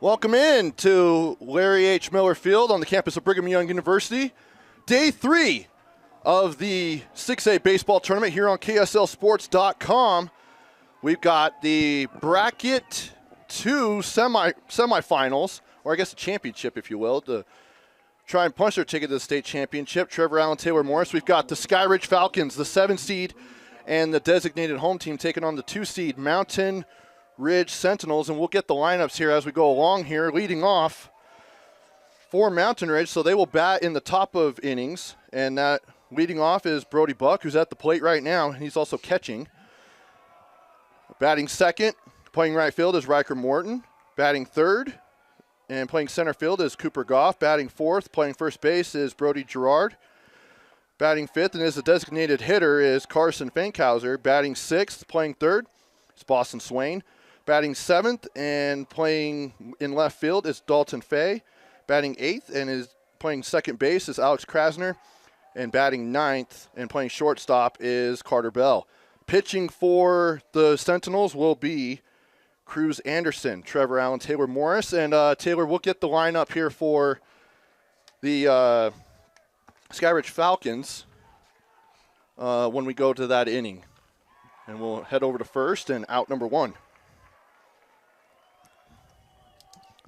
Welcome in to Larry H. Miller Field on the campus of Brigham Young University. Day 3 of the 6A baseball tournament here on KSLSports.com. We've got the Bracket 2 semifinals, or I guess a championship, if you will, to try and punch their ticket to the state championship. Trevor Allen, Taylor Morris. We've got the Skyridge Falcons, the 7 seed, and the designated home team taking on the 2 seed Mountain Ridge Sentinels, and we'll get the lineups here as we go along here. Leading off for Mountain Ridge, so they will bat in the top of innings, and that leading off is Brody Buck, who's at the plate right now. He's also catching. Batting second, playing right field is Riker Morton. Batting third and playing center field is Cooper Goff. Batting fourth, playing first base is Brody Gerard. Batting fifth and is a designated hitter is Carson Fankhauser. Batting sixth, playing third is Boston Swain. Batting seventh and playing in left field is Dalton Fay. Batting eighth and is playing second base is Alex Krasner. And batting ninth and playing shortstop is Carter Bell. Pitching for the Sentinels will be Cruz Anderson, Trevor Allen, Taylor Morris. And Taylor, we'll get the lineup here for the Skyridge Falcons when we go to that inning. And we'll head over to first and out number 1.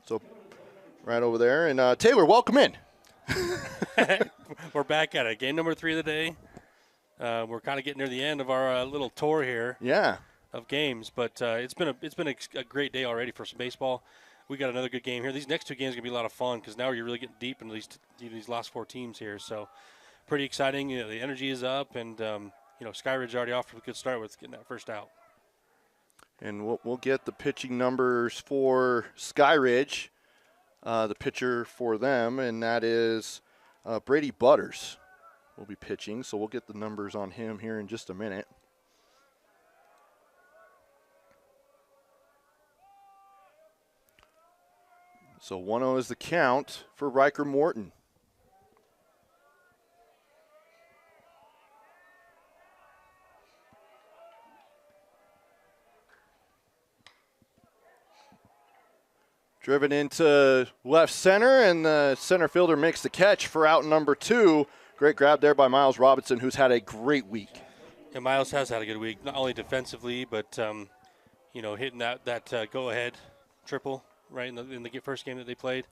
So right over there. And Taylor, welcome in. We're back at it. Game number 3 of the day. We're kind of getting near the end of our little tour here. Yeah. Of games, but it's been a great day already for some baseball. We got another good game here. These next 2 games are gonna be a lot of fun because now you're really getting deep into these last 4 teams here. So pretty exciting. You know, the energy is up, and Skyridge already off to a good start with getting that first out. And we'll get the pitching numbers for Skyridge, the pitcher for them, and that is Brady Butters will be pitching. So we'll get the numbers on him here in just a minute. So 1-0 is the count for Riker Morton. Driven into left center, and the center fielder makes the catch for out number 2. Great grab there by Miles Robinson, who's had a great week. Yeah, Miles has had a good week, not only defensively, but hitting that go-ahead triple right in the first game that they played.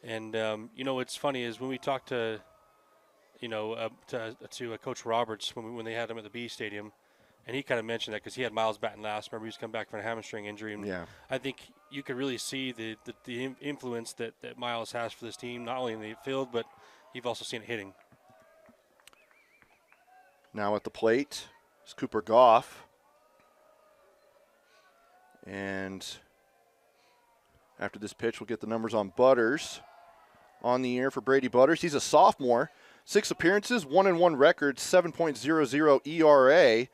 And what's funny is when we talked to Coach Roberts when they had him at the B Stadium, and he kind of mentioned that because he had Miles batting last. Remember, he was coming back from a hamstring injury. And yeah. I think you could really see the influence that Miles has for this team, not only in the field, but you've also seen it hitting. Now at the plate is Cooper Goff. And after this pitch, we'll get the numbers on Butters. On the air for Brady Butters. He's a sophomore. 6 appearances, 1-1 record, 7.00 ERA.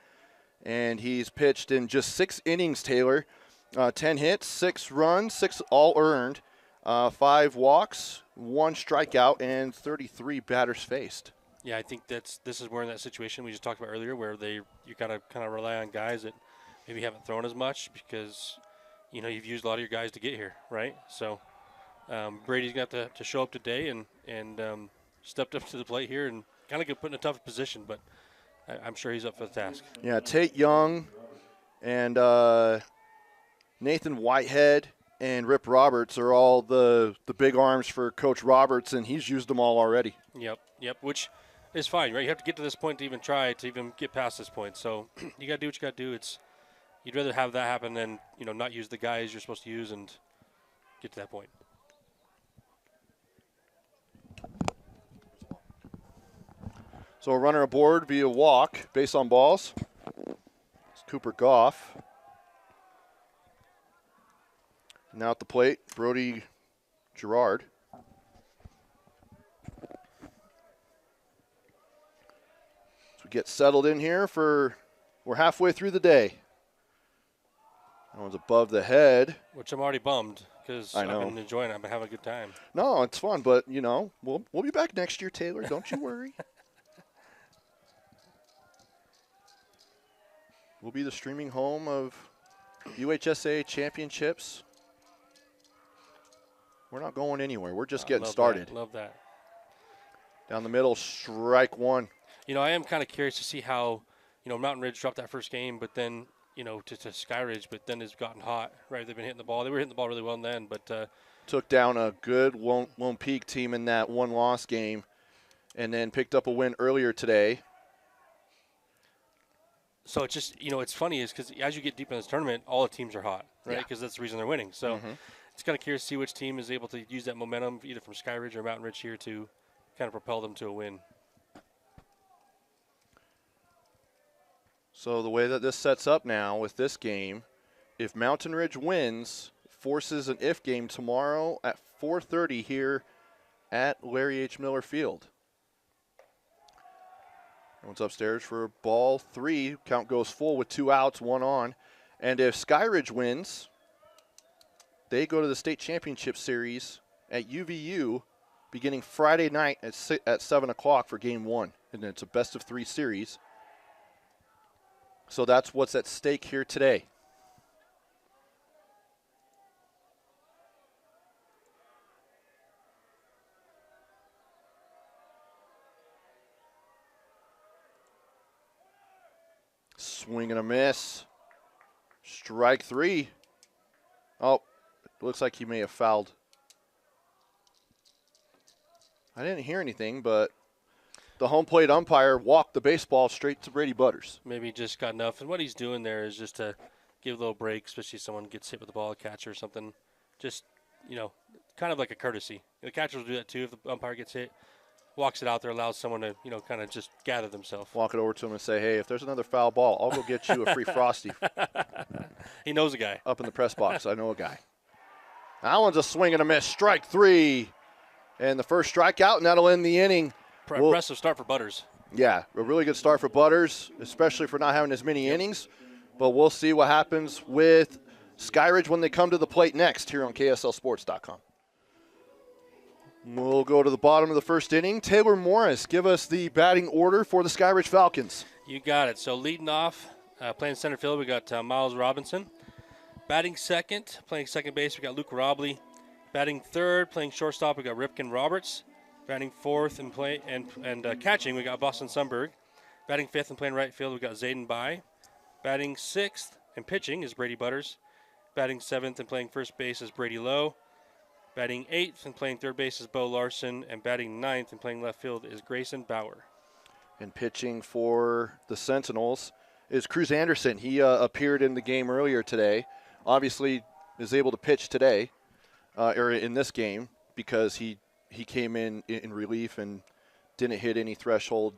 And he's pitched in just 6 innings, Taylor. 10 hits, 6 runs, 6 all earned, 5 walks, 1 strikeout, and 33 batters faced. Yeah, I think this is where in that situation we just talked about earlier where you gotta kind of rely on guys that maybe haven't thrown as much because you've used a lot of your guys to get here, right? So Brady's got to show up today and stepped up to the plate here and kind of get put in a tough position, but I'm sure he's up for the task. Yeah, Tate Young and Nathan Whitehead and Rip Roberts are all the big arms for Coach Roberts, and he's used them all already. Yep, which is fine, right? You have to get to this point to even try to even get past this point. So you got to do what you got to do. You'd rather have that happen than not use the guys you're supposed to use and get to that point. So a runner aboard via walk, base on balls. It's Cooper Goff. Now at the plate, Brody Gerard. So we get settled in here we're halfway through the day. That one's above the head. Which I'm already bummed because I've know. been enjoying it. I've been having a good time. No, it's fun, but, we'll be back next year, Taylor. Don't you worry. We'll be the streaming home of UHSA championships. We're not going anywhere. We're just I getting love started. That. Love that. Down the middle, strike one. I am kind of curious to see how, Mountain Ridge dropped that first game, but then, to Skyridge, but then has gotten hot, right? They've been hitting the ball. They were hitting the ball really well then, but took down a good Lone Peak team in that one-loss game, and then picked up a win earlier today. So it's just, it's funny is because as you get deep in this tournament, all the teams are hot, right? Because that's the reason they're winning. So it's kind of curious to see which team is able to use that momentum, either from Skyridge or Mountain Ridge here, to kind of propel them to a win. So the way that this sets up now with this game, if Mountain Ridge wins, forces an if game tomorrow at 4:30 here at Larry H. Miller Field. Everyone's upstairs for ball 3. Count goes full with 2 outs, 1 on. And if Skyridge wins, they go to the state championship series at UVU beginning Friday night at 7 o'clock for game 1. And it's a best-of-3 series. So that's what's at stake here today. Swing and a miss. Strike 3. Oh, looks like he may have fouled. I didn't hear anything, but the home plate umpire walked the baseball straight to Brady Butters. Maybe he just got enough. And what he's doing there is just to give a little break, especially if someone gets hit with the ball, a catcher or something. Just, kind of like a courtesy. The catcher will do that too if the umpire gets hit. Walks it out there, allows someone to, kind of just gather themselves. Walk it over to him and say, hey, if there's another foul ball, I'll go get you a free Frosty. He knows a guy. Up in the press box, I know a guy. That one's a swing and a miss. Strike 3. And the first strikeout, and that'll end the inning. Impressive start for Butters. Yeah, a really good start for Butters, especially for not having as many innings. But we'll see what happens with Skyridge when they come to the plate next here on KSLSports.com. We'll go to the bottom of the first inning. Taylor Morris, give us the batting order for the Skyridge Falcons. You got it. So leading off, playing center field, we got Miles Robinson. Batting second, playing second base, we got Luke Robley. Batting third, playing shortstop, we got Ripken Roberts. Batting fourth and catching, we got Boston Sundberg. Batting fifth and playing right field, we got Zayden Bai. Batting sixth and pitching is Brady Butters. Batting seventh and playing first base is Brady Lowe. Batting eighth and playing third base is Bo Larson. And batting ninth and playing left field is Grayson Bauer. And pitching for the Sentinels is Cruz Anderson. He appeared in the game earlier today. Obviously is able to pitch today, or in this game, because he came in relief and didn't hit any threshold,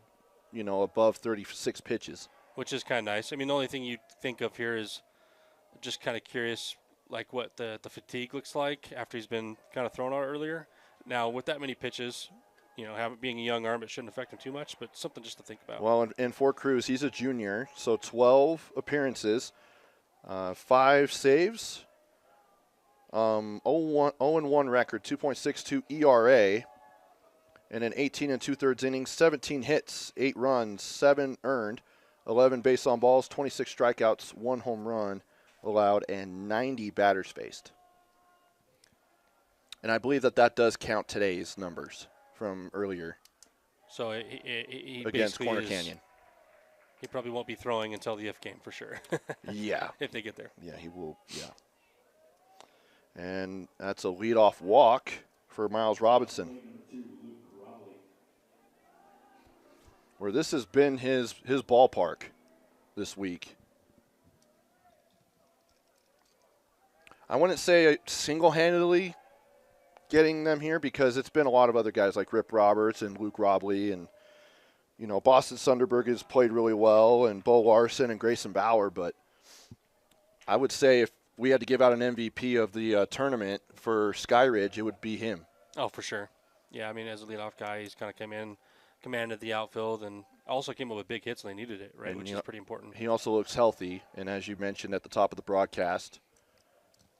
above 36 pitches. Which is kind of nice. I mean, the only thing you think of here is just kind of curious, like what the fatigue looks like after he's been kind of thrown out earlier. Now, with that many pitches, being a young arm, it shouldn't affect him too much, but something just to think about. Well, and for Cruz, he's a junior, so 12 appearances, 5 saves, 0-1 record, 2.62 ERA, and an 18 2/3 innings, 17 hits, 8 runs, 7 earned, 11 base on balls, 26 strikeouts, 1 home run allowed, and 90 batters faced. And I believe that does count today's numbers from earlier. So he against Corner Canyon. He probably won't be throwing until the F game for sure. Yeah. If they get there. Yeah, he will. Yeah. And that's a leadoff walk for Miles Robinson, where this has been his ballpark this week. I wouldn't say single-handedly getting them here, because it's been a lot of other guys like Rip Roberts and Luke Robley, and Boston Sunderberg has played really well, and Bo Larson and Grayson Bauer. But I would say if we had to give out an MVP of the tournament for Skyridge, it would be him. Oh, for sure. Yeah, I mean, as a leadoff guy, he's kind of come in, commanded the outfield, and also came up with big hits when they needed it, right, and which is pretty important. He also looks healthy, and as you mentioned at the top of the broadcast,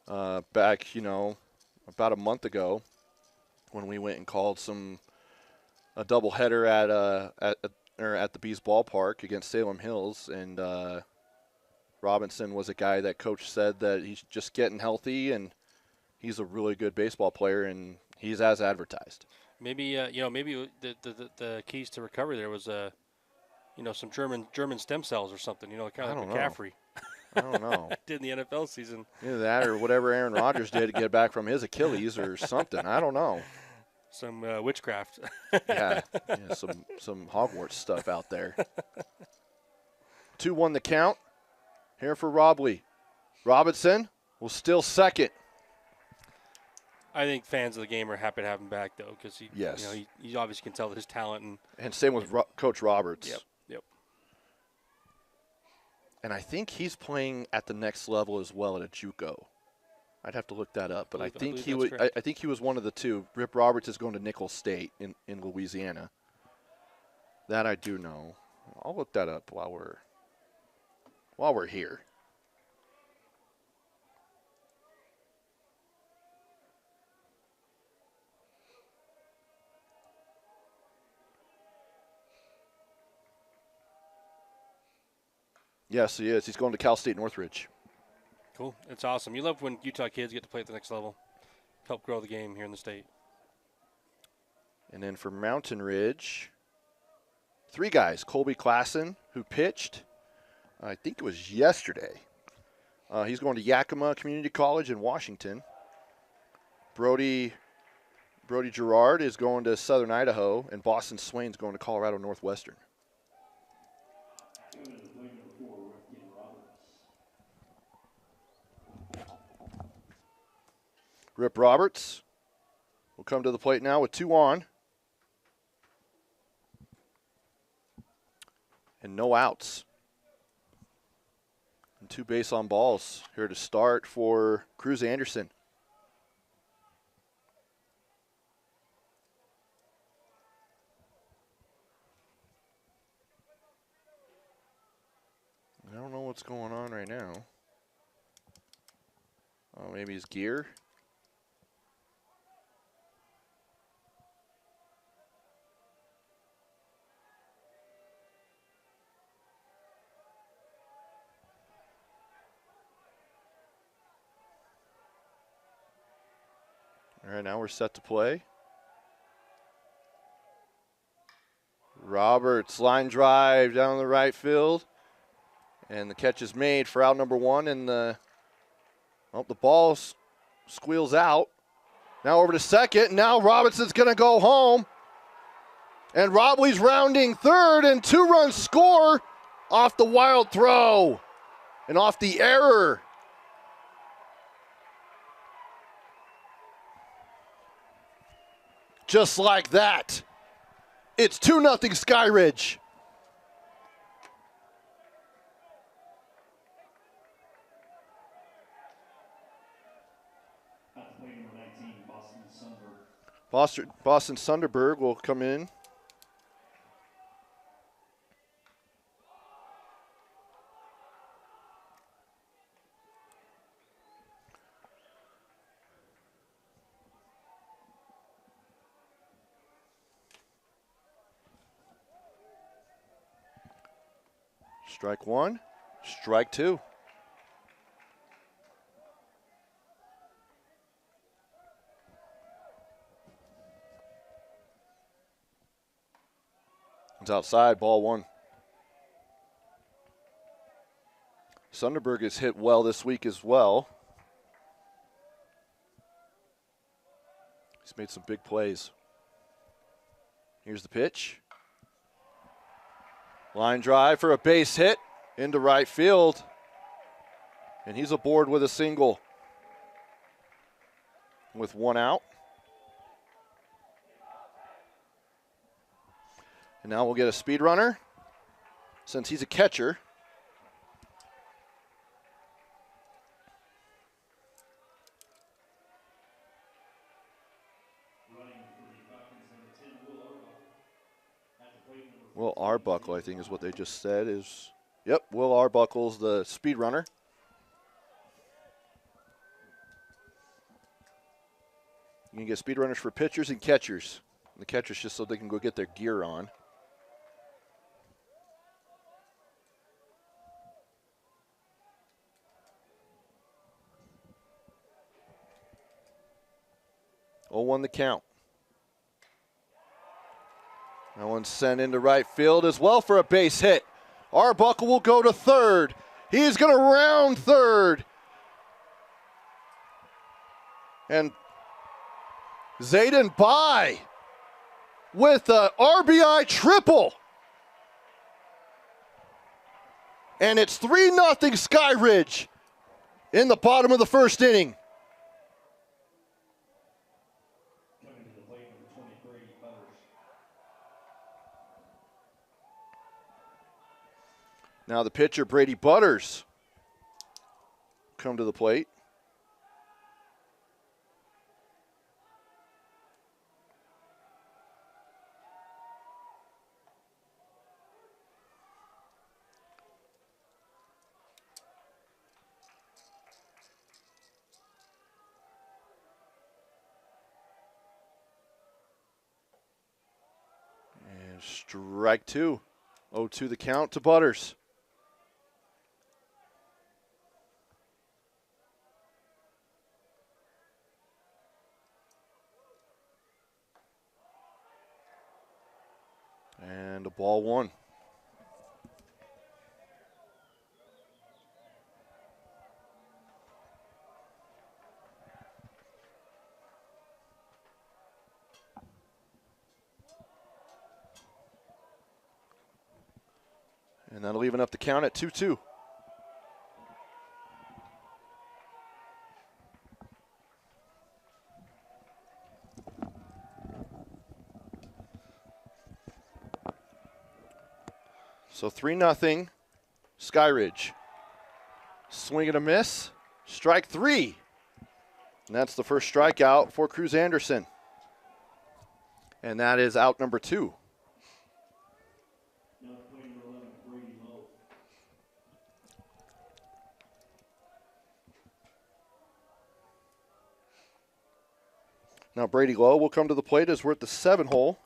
back, about a month ago, when we went and called a doubleheader at the Bees ballpark against Salem Hills, and Robinson was a guy that coach said that he's just getting healthy, and he's a really good baseball player, and he's as advertised. Maybe maybe the keys to recovery there was some German stem cells or something. Kind of like McCaffrey. I don't know. Did in the NFL season. Either that or whatever Aaron Rodgers did to get back from his Achilles or something. I don't know. Some witchcraft. yeah, some Hogwarts stuff out there. 2-1 the count. Here for Robley. Robinson will still second. I think fans of the game are happy to have him back, though, because he obviously can tell his talent. And same with Coach Roberts. Yep. And I think he's playing at the next level as well at a JUCO. I'd have to look that up, but I think he was one of the two. Rip Roberts is going to Nicholls State in Louisiana. That I do know. I'll look that up while we're here. Yes, he is. He's going to Cal State Northridge. Cool. It's awesome. You love when Utah kids get to play at the next level. Help grow the game here in the state. And then for Mountain Ridge, 3 guys. Colby Klassen, who pitched, I think it was yesterday. He's going to Yakima Community College in Washington. Brody Gerard is going to Southern Idaho, and Boston Swain's going to Colorado Northwestern. Rip Roberts will come to the plate now with 2 on. And no outs. And 2 base on balls here to start for Cruz Anderson. I don't know what's going on right now. Oh, maybe his gear. All right, now we're set to play. Roberts, line drive down the right field. And the catch is made for out number 1. And the ball squeals out. Now over to second. Now Robinson's going to go home. And Robley's rounding third. And 2-run score off the wild throw. And off the error. Just like that. It's 2-0 Skyridge. Boston Sunderberg will come in. Strike 1, strike 2. It's outside, ball 1. Sunderberg has hit well this week as well. He's made some big plays. Here's the pitch. Line drive for a base hit into right field. And he's aboard with a single. With 1 out. And now we'll get a speed runner since he's a catcher. Will Arbuckle, I think is what they just said. Yep, Will Arbuckle's the speed runner. You can get speed runners for pitchers and catchers. The catchers just so they can go get their gear on. 0-1 the count. That one's sent into right field as well for a base hit. Arbuckle will go to third. He's going to round third. And Zayden by with a RBI triple. And it's 3-0 Skyridge in the bottom of the first inning. Now the pitcher, Brady Butters, come to the plate. And strike two. 0-2 the count to Butters. And a ball one. And that'll even up the count at 2-2. So 3-0 Skyridge. Swing and a miss. Strike three. And that's the first strikeout for Cruz Anderson. And that is out number two. Now Brady Lowe will come to the plate as we're at the 7 hole.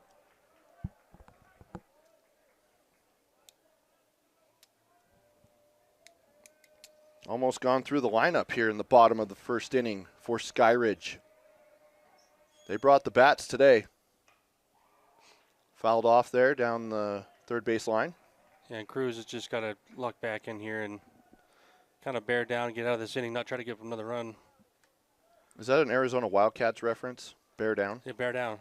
Almost gone through the lineup here in the bottom of the first inning for Skyridge. They brought the bats today. Fouled off there down the third base line. Yeah, and Cruz has just got to luck back in here and kind of bear down, get out of this inning, not try to give him another run. Is that an Arizona Wildcats reference? Bear down? Yeah, bear down.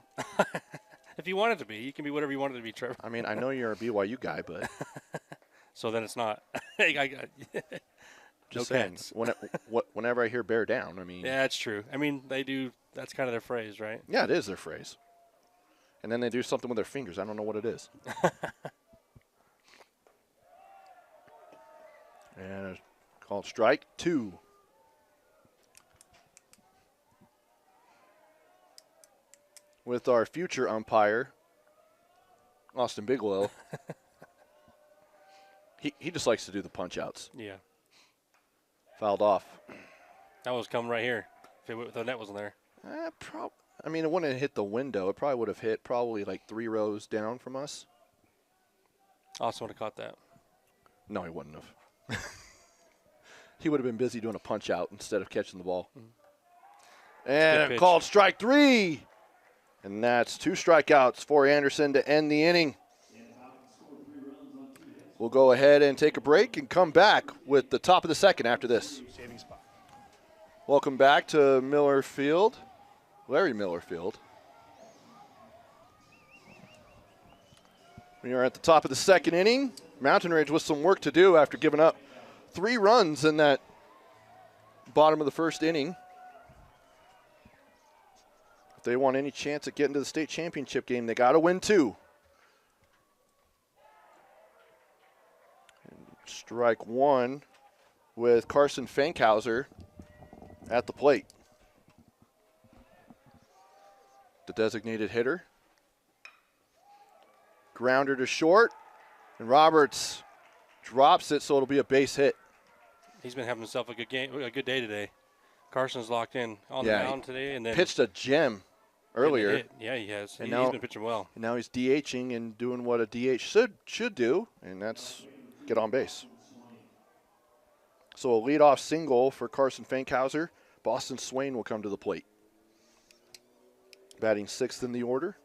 If you want it to be, you can be whatever you want it to be, Trevor. I mean, I know you're a BYU guy, but. So then it's not. Just no saying, whenever I hear bear down, I mean. Yeah, it's true. I mean, they do, that's kind of their phrase, right? Yeah, it is their phrase. And then they do something with their fingers. I don't know what it is. And called strike two. With our future umpire, Austin Bigelow. He just likes to do the punch outs. Yeah. Fouled off. That was coming right here. If the net wasn't there. I mean, it wouldn't have hit the window. It probably would have hit probably like 3 rows down from us. Austin would have caught that. No, he wouldn't have. He would have been busy doing a punch out instead of catching the ball. Mm-hmm. And called strike three. And that's 2 strikeouts for Anderson to end the inning. We'll go ahead and take a break and come back with the top of the second after this. Welcome back to Miller Field, Larry Miller Field. We are at the top of the second inning. Mountain Ridge with some work to do after giving up 3 runs in that bottom of the first inning. If they want any chance at getting to the state championship game, they got to win 2. Strike 1 with Carson Fankhauser at the plate. The designated hitter. Grounder to short, and Roberts drops it, so it'll be a base hit. He's been having himself a good day today. Carson's locked in on the mound today, and then pitched a gem earlier. Yeah, he has. He's been pitching well. And now he's DHing and doing what a DH should do, and that's get on base. So a leadoff single for Carson Fankhauser. Boston Swain will come to the plate. batting 6th in the order.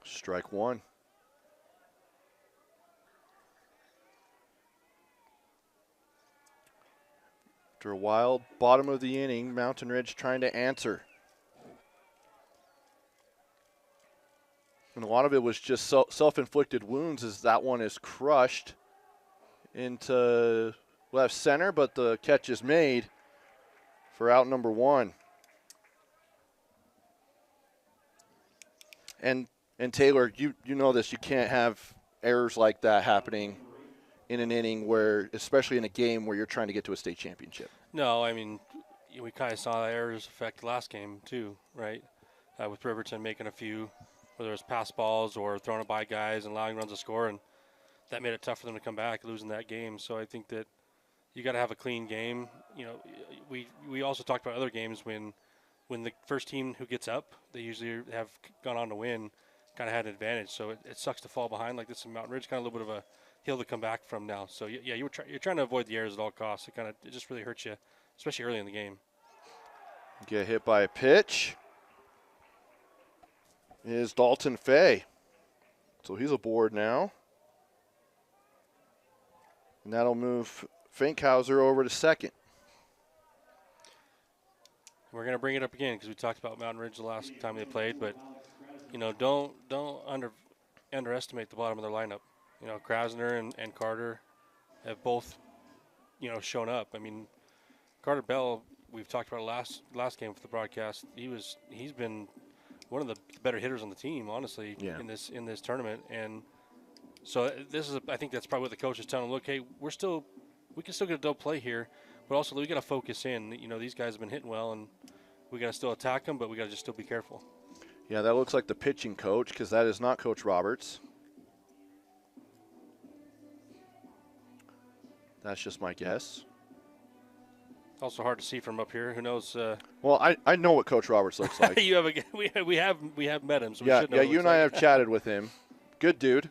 Strike one. After a wild bottom of the inning, Mountain Ridge trying to answer. And a lot of it was just self-inflicted wounds, as that one is crushed into left center, but the catch is made for out number one. And Taylor, you know this, you can't have errors like that happening in an inning where, especially in a game where you're trying to get to a state championship. No, I mean, we kind of saw errors affect last game too, right? With Riverton making a few, whether it was pass balls or throwing it by guys and allowing runs to score, and that made it tough for them to come back, losing that game. So I think that you got to have a clean game. You know, we also talked about other games when the first team who gets up, they usually have gone on to win, kind of had an advantage. So it sucks to fall behind like this in Mountain Ridge, kind of a little bit of a hill to come back from now. So yeah, you're trying to avoid the errors at all costs. It just really hurts you, especially early in the game. Get hit by a pitch is Dalton Fay. So he's aboard now. And that'll move Finkhauser over to second. We're going to bring it up again because we talked about Mountain Ridge the last time they played, but you know, don't underestimate the bottom of their lineup. You know, Krasner and Carter have both, you know, shown up. I mean, Carter Bell, we've talked about last game for the broadcast. He's been one of the better hitters on the team, honestly, in this tournament. And so I think that's probably what the coach is telling them. Look, hey, we can still get a double play here, but also we got to focus in. You know, these guys have been hitting well, and we got to still attack them, but we got to just still be careful. Yeah, that looks like the pitching coach, because that is not Coach Roberts. That's just my guess. Also hard to see from up here. Who knows? Well, I know what Coach Roberts looks like. we have met him. So yeah, we should know you and I have chatted with him. Good dude.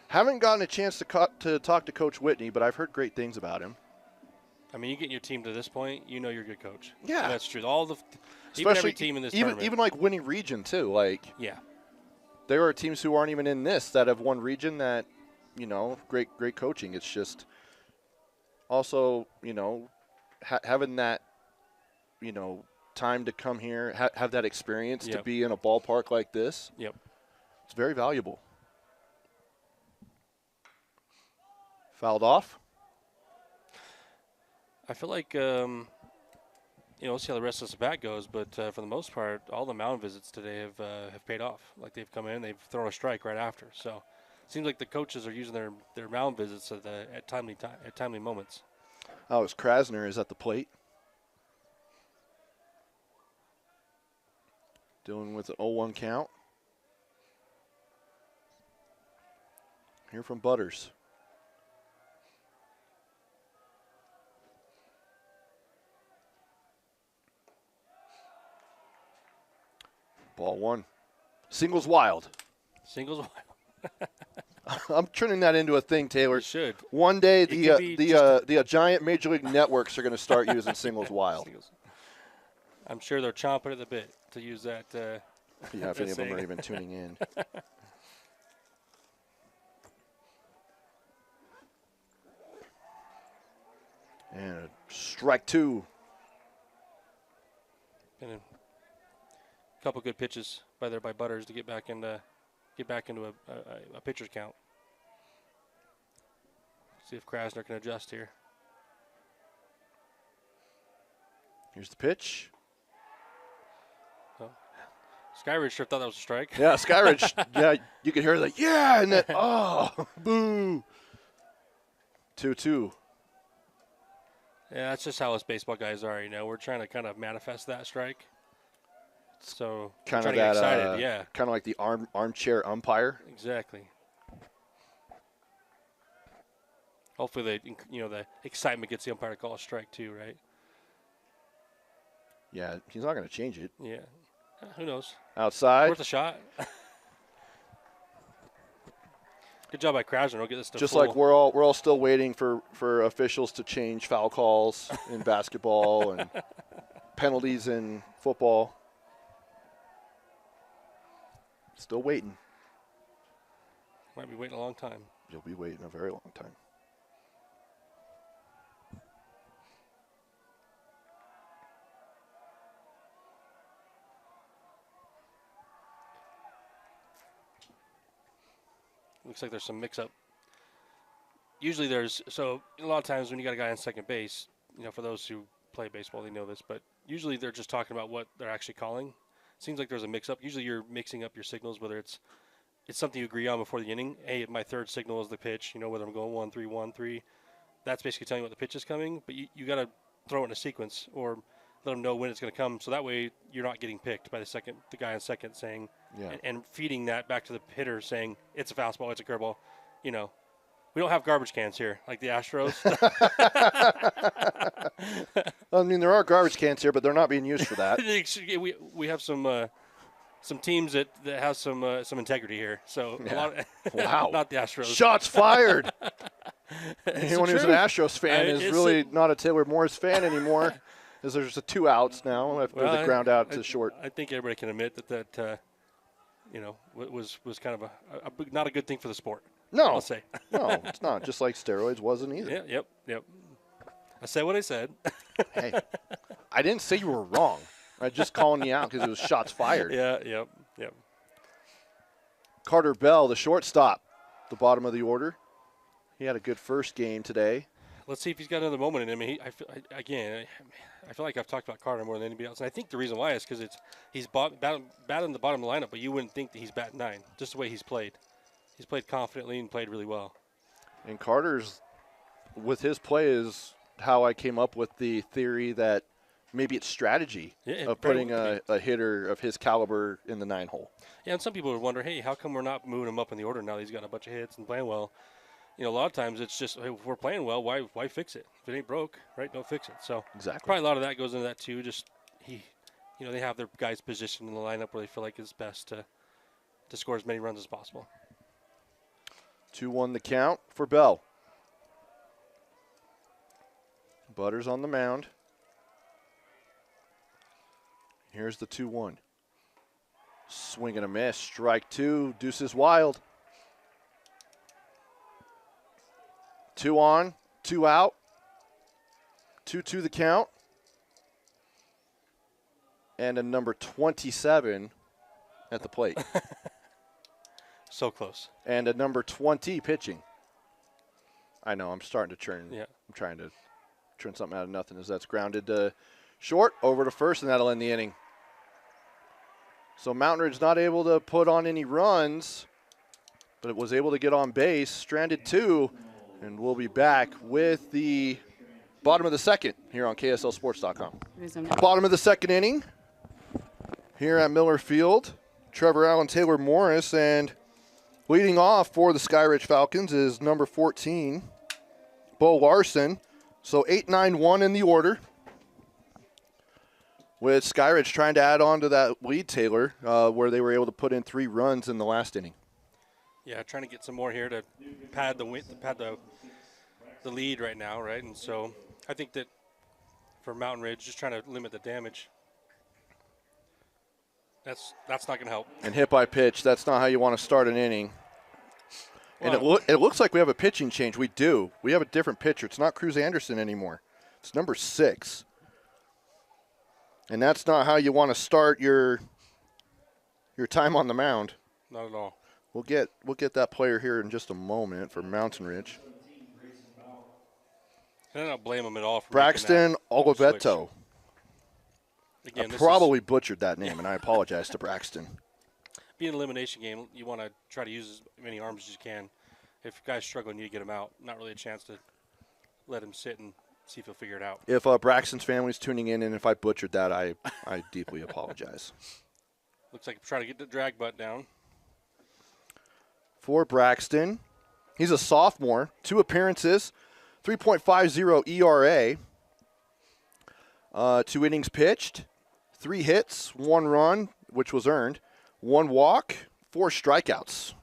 Haven't gotten a chance to talk to Coach Whitney, but I've heard great things about him. I mean, you get your team to this point, you know you're a good coach. Yeah, and that's true. Especially even every team in this even tournament. even like winning region too. Like there are teams who aren't even in this that have won region that, you know, great coaching. It's just also, you know, having that, you know, time to come here, have that experience to be in a ballpark like this. Yep. It's very valuable. Fouled off. I feel like, you know, we'll see how the rest of the bat goes, but for the most part, all the mound visits today have paid off. Like they've come in, they've thrown a strike right after. So it seems like the coaches are using their mound visits at timely moments. Oh, it's Krasner is at the plate. Dealing with an 0-1 count. Here from Butters. Ball one. Singles wild. Singles wild. I'm turning that into a thing, Taylor. You should. One day the giant Major League networks are going to start using singles wild. I'm sure they're chomping at the bit to use that. Yeah, if any of them are even tuning in. And strike two. And a couple good pitches by Butters to get back into a pitcher's count. See if Krasner can adjust here. Here's the pitch. Oh. Skyridge sure thought that was a strike. Yeah, Skyridge. Yeah, you could hear the and then boo. 2-2. Yeah, that's just how us baseball guys are. You know, we're trying to kind of manifest that strike. So kind of that, excited, yeah. Kind of like the armchair umpire. Exactly. Hopefully, the excitement gets the umpire to call a strike too, right? Yeah, he's not going to change it. Yeah, who knows? Outside. Worth a shot. Good job by Krasner. We'll get this to Just full. like we're all still waiting for officials to change foul calls in basketball and penalties in football. Still waiting. Might be waiting a long time. You'll be waiting a very long time. Looks like there's some mix-up. Usually so a lot of times when you got a guy on second base, for those who play baseball, they know this, but usually they're just talking about what they're actually calling. Seems like there's a mix-up. Usually you're mixing up your signals, whether it's something you agree on before the inning. Hey, my third signal is the pitch, whether I'm going 1-3, 1-3. That's basically telling you what the pitch is coming, but you got to throw it in a sequence or let them know when it's going to come, so that way you're not getting picked by the guy on second saying, and feeding that back to the hitter saying, it's a fastball, it's a curveball. We don't have garbage cans here like the Astros. I mean, there are garbage cans here, but they're not being used for that. we have some teams that have some integrity here. So a lot wow, not the Astros. Shots fired. Anyone who's an Astros fan is really not a Taylor Morris fan anymore, because there's 2 outs now after the ground out to short. I think everybody can admit that was kind of not a good thing for the sport. No, I'll say. No, it's not. Just like steroids wasn't either. Yeah, yep. I said what I said. Hey, I didn't say you were wrong. I'm just calling you out because it was shots fired. Yeah, yep. Carter Bell, the shortstop, the bottom of the order. He had a good first game today. Let's see if he's got another moment in him. I feel like I've talked about Carter more than anybody else, and I think the reason why is because he's batting the bottom of the lineup, but you wouldn't think that he's batting 9, just the way he's played. He's played confidently and played really well. And Carter's, with his play, is how I came up with the theory that maybe it's strategy of putting a hitter of his caliber in the 9-hole. Yeah, and some people would wonder, hey, how come we're not moving him up in the order now that he's got a bunch of hits and playing well? A lot of times it's just, hey, if we're playing well, why fix it? If it ain't broke, right, don't fix it. So exactly. Probably a lot of that goes into that too. Just they have their guys positioned in the lineup where they feel like it's best to score as many runs as possible. 2-1 the count for Bell. Butters on the mound. Here's the 2-1. Swing and a miss. Strike 2. Deuces wild. 2 on, 2 out. 2-2 the count. And a number 27 at the plate. So close. And a number 20 pitching. I know, I'm starting to turn. Yeah. I'm trying to turn something out of nothing as that's grounded to short, over to first, and that'll end the inning. So Mountain Ridge not able to put on any runs, but it was able to get on base, stranded 2, and we'll be back with the bottom of the second here on KSLSports.com. Bottom of the second inning here at Miller Field. Trevor Allen, Taylor Morris, and leading off for the Skyridge Falcons is number 14, Bo Larson. So 8-9-1 in the order, with Skyridge trying to add on to that lead, Taylor, where they were able to put in 3 runs in the last inning. Yeah, trying to get some more here to pad the lead right now, right? And so I think that for Mountain Ridge, just trying to limit the damage. That's not going to help. And hit by pitch, that's not how you want to start an inning. Well, and it looks like we have a pitching change. We do. We have a different pitcher. It's not Cruz Anderson anymore. It's number 6. And that's not how you want to start your time on the mound. Not at all. We'll get that player here in just a moment for Mountain Ridge. I don't blame him at all for Braxton Oliveto. Again, I probably butchered that name, and I apologize to Braxton. Being an elimination game, you want to try to use as many arms as you can. If a guy's struggling, you get him out. Not really a chance to let him sit and see if he'll figure it out. If Braxton's family's tuning in, and if I butchered that, I deeply apologize. Looks like I'm trying to get the drag butt down. For Braxton, he's a sophomore, 2 appearances, 3.50 ERA, 2 innings pitched, 3 hits, 1 run, which was earned, 1 walk, 4 strikeouts.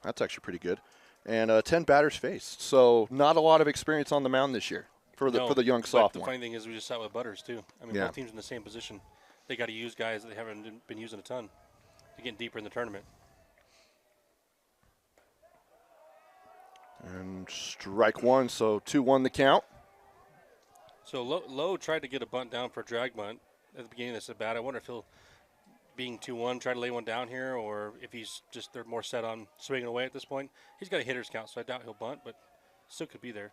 That's actually pretty good. and 10 batters faced. So not a lot of experience on the mound this year for the young sophomore. The funny thing is we just sat with Butters, too. I mean, both teams in the same position. They got to use guys that they haven't been using a ton to get deeper in the tournament. And strike one, so 2-1 the count. So Lowe tried to get a bunt down for a drag bunt at the beginning of this at bat. I wonder if he'll, being 2-1, try to lay one down here, or if they're more set on swinging away at this point. He's got a hitter's count, so I doubt he'll bunt, but still could be there.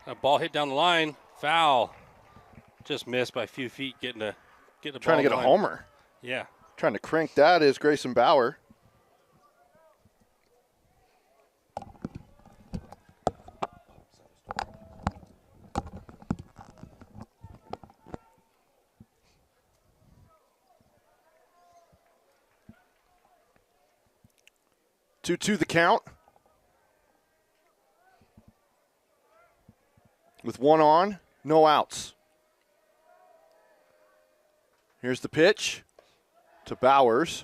A ball hit down the line, foul. Just missed by a few feet, getting a Trying to get a homer. Yeah. Trying to crank that is Grayson Bauer. Two the count. With one on, no outs. Here's the pitch to Bowers,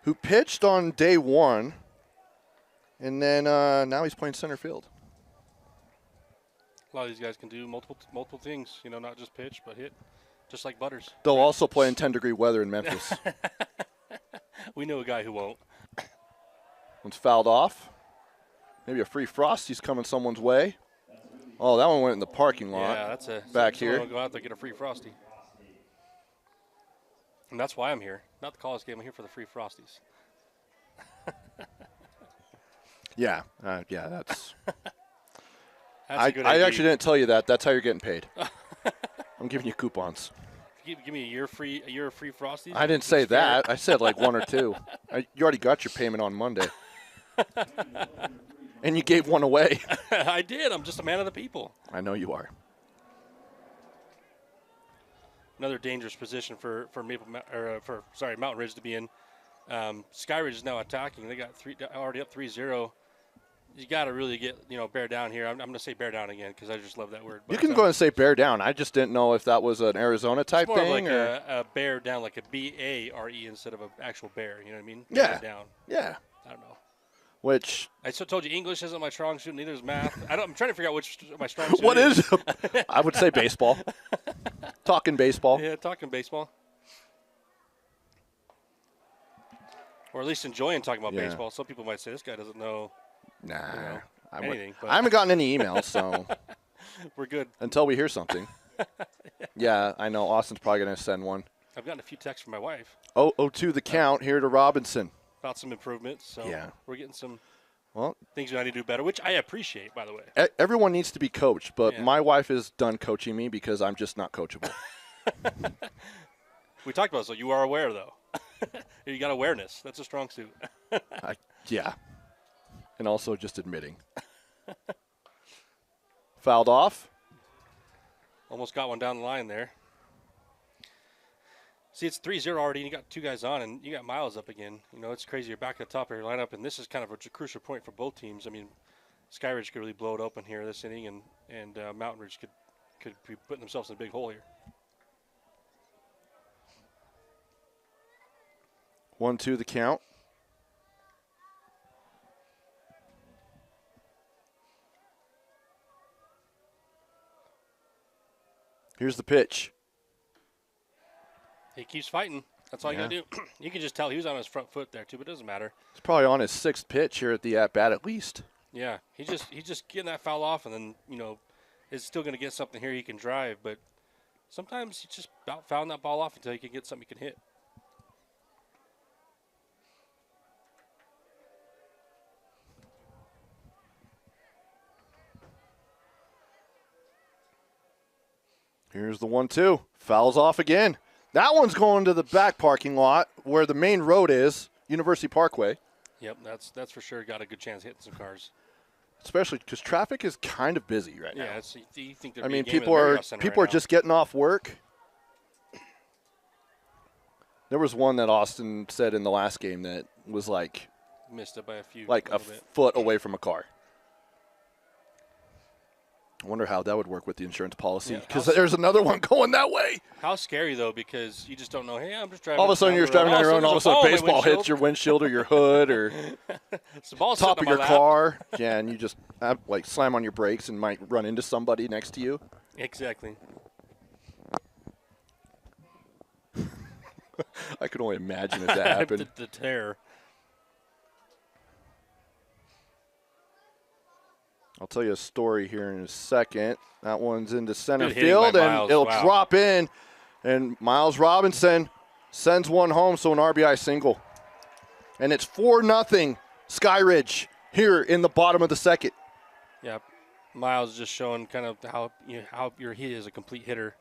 who pitched on day one, and then now he's playing center field. A lot of these guys can do multiple things, not just pitch, but hit, just like Butters. They'll also play in 10-degree weather in Memphis. We know a guy who won't. One's fouled off. Maybe a free Frosty's coming someone's way. Oh, that one went in the parking lot. Yeah, that's back here. Go out there and get a free Frosty. And that's why I'm here. Not the college game. I'm here for the free Frosties. Yeah, that's. That's a good I idea. actually didn't tell you that. That's how you're getting paid. I'm giving you coupons. Give me a year of free Frosties. I didn't say that. I said like one or two. You already got your payment on Monday. And you gave one away. I did. I'm just a man of the people. I know you are. Another dangerous position for Mountain Ridge to be in. Skyridge is now attacking. They got already up 3-0. You got to really get bear down here. I'm going to say bear down again because I just love that word. But you can go ahead and say bear down. I just didn't know if that was an Arizona type it's more thing like or a bear down, like a B-A-R-E instead of an actual bear. You know what I mean? Yeah. Bear down. Yeah. I don't know. Which I still told you English isn't my strong suit, neither is math. I'm trying to figure out which my strong suit what is. I would say baseball. Talking baseball. Yeah, talking baseball. Or at least enjoying talking about baseball. Some people might say this guy doesn't know anything. I haven't gotten any emails, so we're good. Until we hear something. Yeah, I know. Austin's probably going to send one. I've gotten a few texts from my wife. 0-2 the count here to Robinson. About some improvements, so we're getting some things we need to do better, which I appreciate, by the way. Everyone needs to be coached, but my wife is done coaching me because I'm just not coachable. We talked about it, so you are aware, though. You got awareness. That's a strong suit. Yeah. And also just admitting. Fouled off. Almost got one down the line there. See, it's 3-0 already, and you got two guys on, and you got Miles up again. It's crazy. You're back at the top of your lineup, and this is kind of a crucial point for both teams. I mean, Skyridge could really blow it open here this inning, and Mountain Ridge could be putting themselves in a big hole here. 1-2 the count. Here's the pitch. He keeps fighting. That's all you got to do. You can just tell he was on his front foot there, too, but it doesn't matter. He's probably on his sixth pitch here at the at-bat at least. Yeah, he's just getting that foul off, and then, is still going to get something here he can drive. But sometimes he's just about fouling that ball off until he can get something he can hit. Here's the 1-2. Fouls off again. That one's going to the back parking lot where the main road is, University Parkway. Yep, that's for sure got a good chance of hitting some cars. especially because traffic is kind of busy right now. Yeah, you think there'd I be a mean, game at the people Marriott Center right are now. just getting off work. There was one that Austin said in the last game that was like missed it by a few, a bit. foot away from a car. I wonder how that would work with the insurance policy, because there's another one going that way. How scary, though, because you just don't know, hey, I'm just driving. All of a sudden, you're just driving down your own, all of a sudden, a baseball hits your windshield or your hood or top of your car. Yeah, and you just like slam on your brakes and might run into somebody next to you. Exactly. I could only imagine if that happened. The terror. I'll tell you a story here in a second. That one's into center field, and it'll drop in. And Miles Robinson sends one home, so an RBI single. And it's 4-0 Skyridge here in the bottom of the second. Yeah, Miles just showing kind of how he is a complete hitter.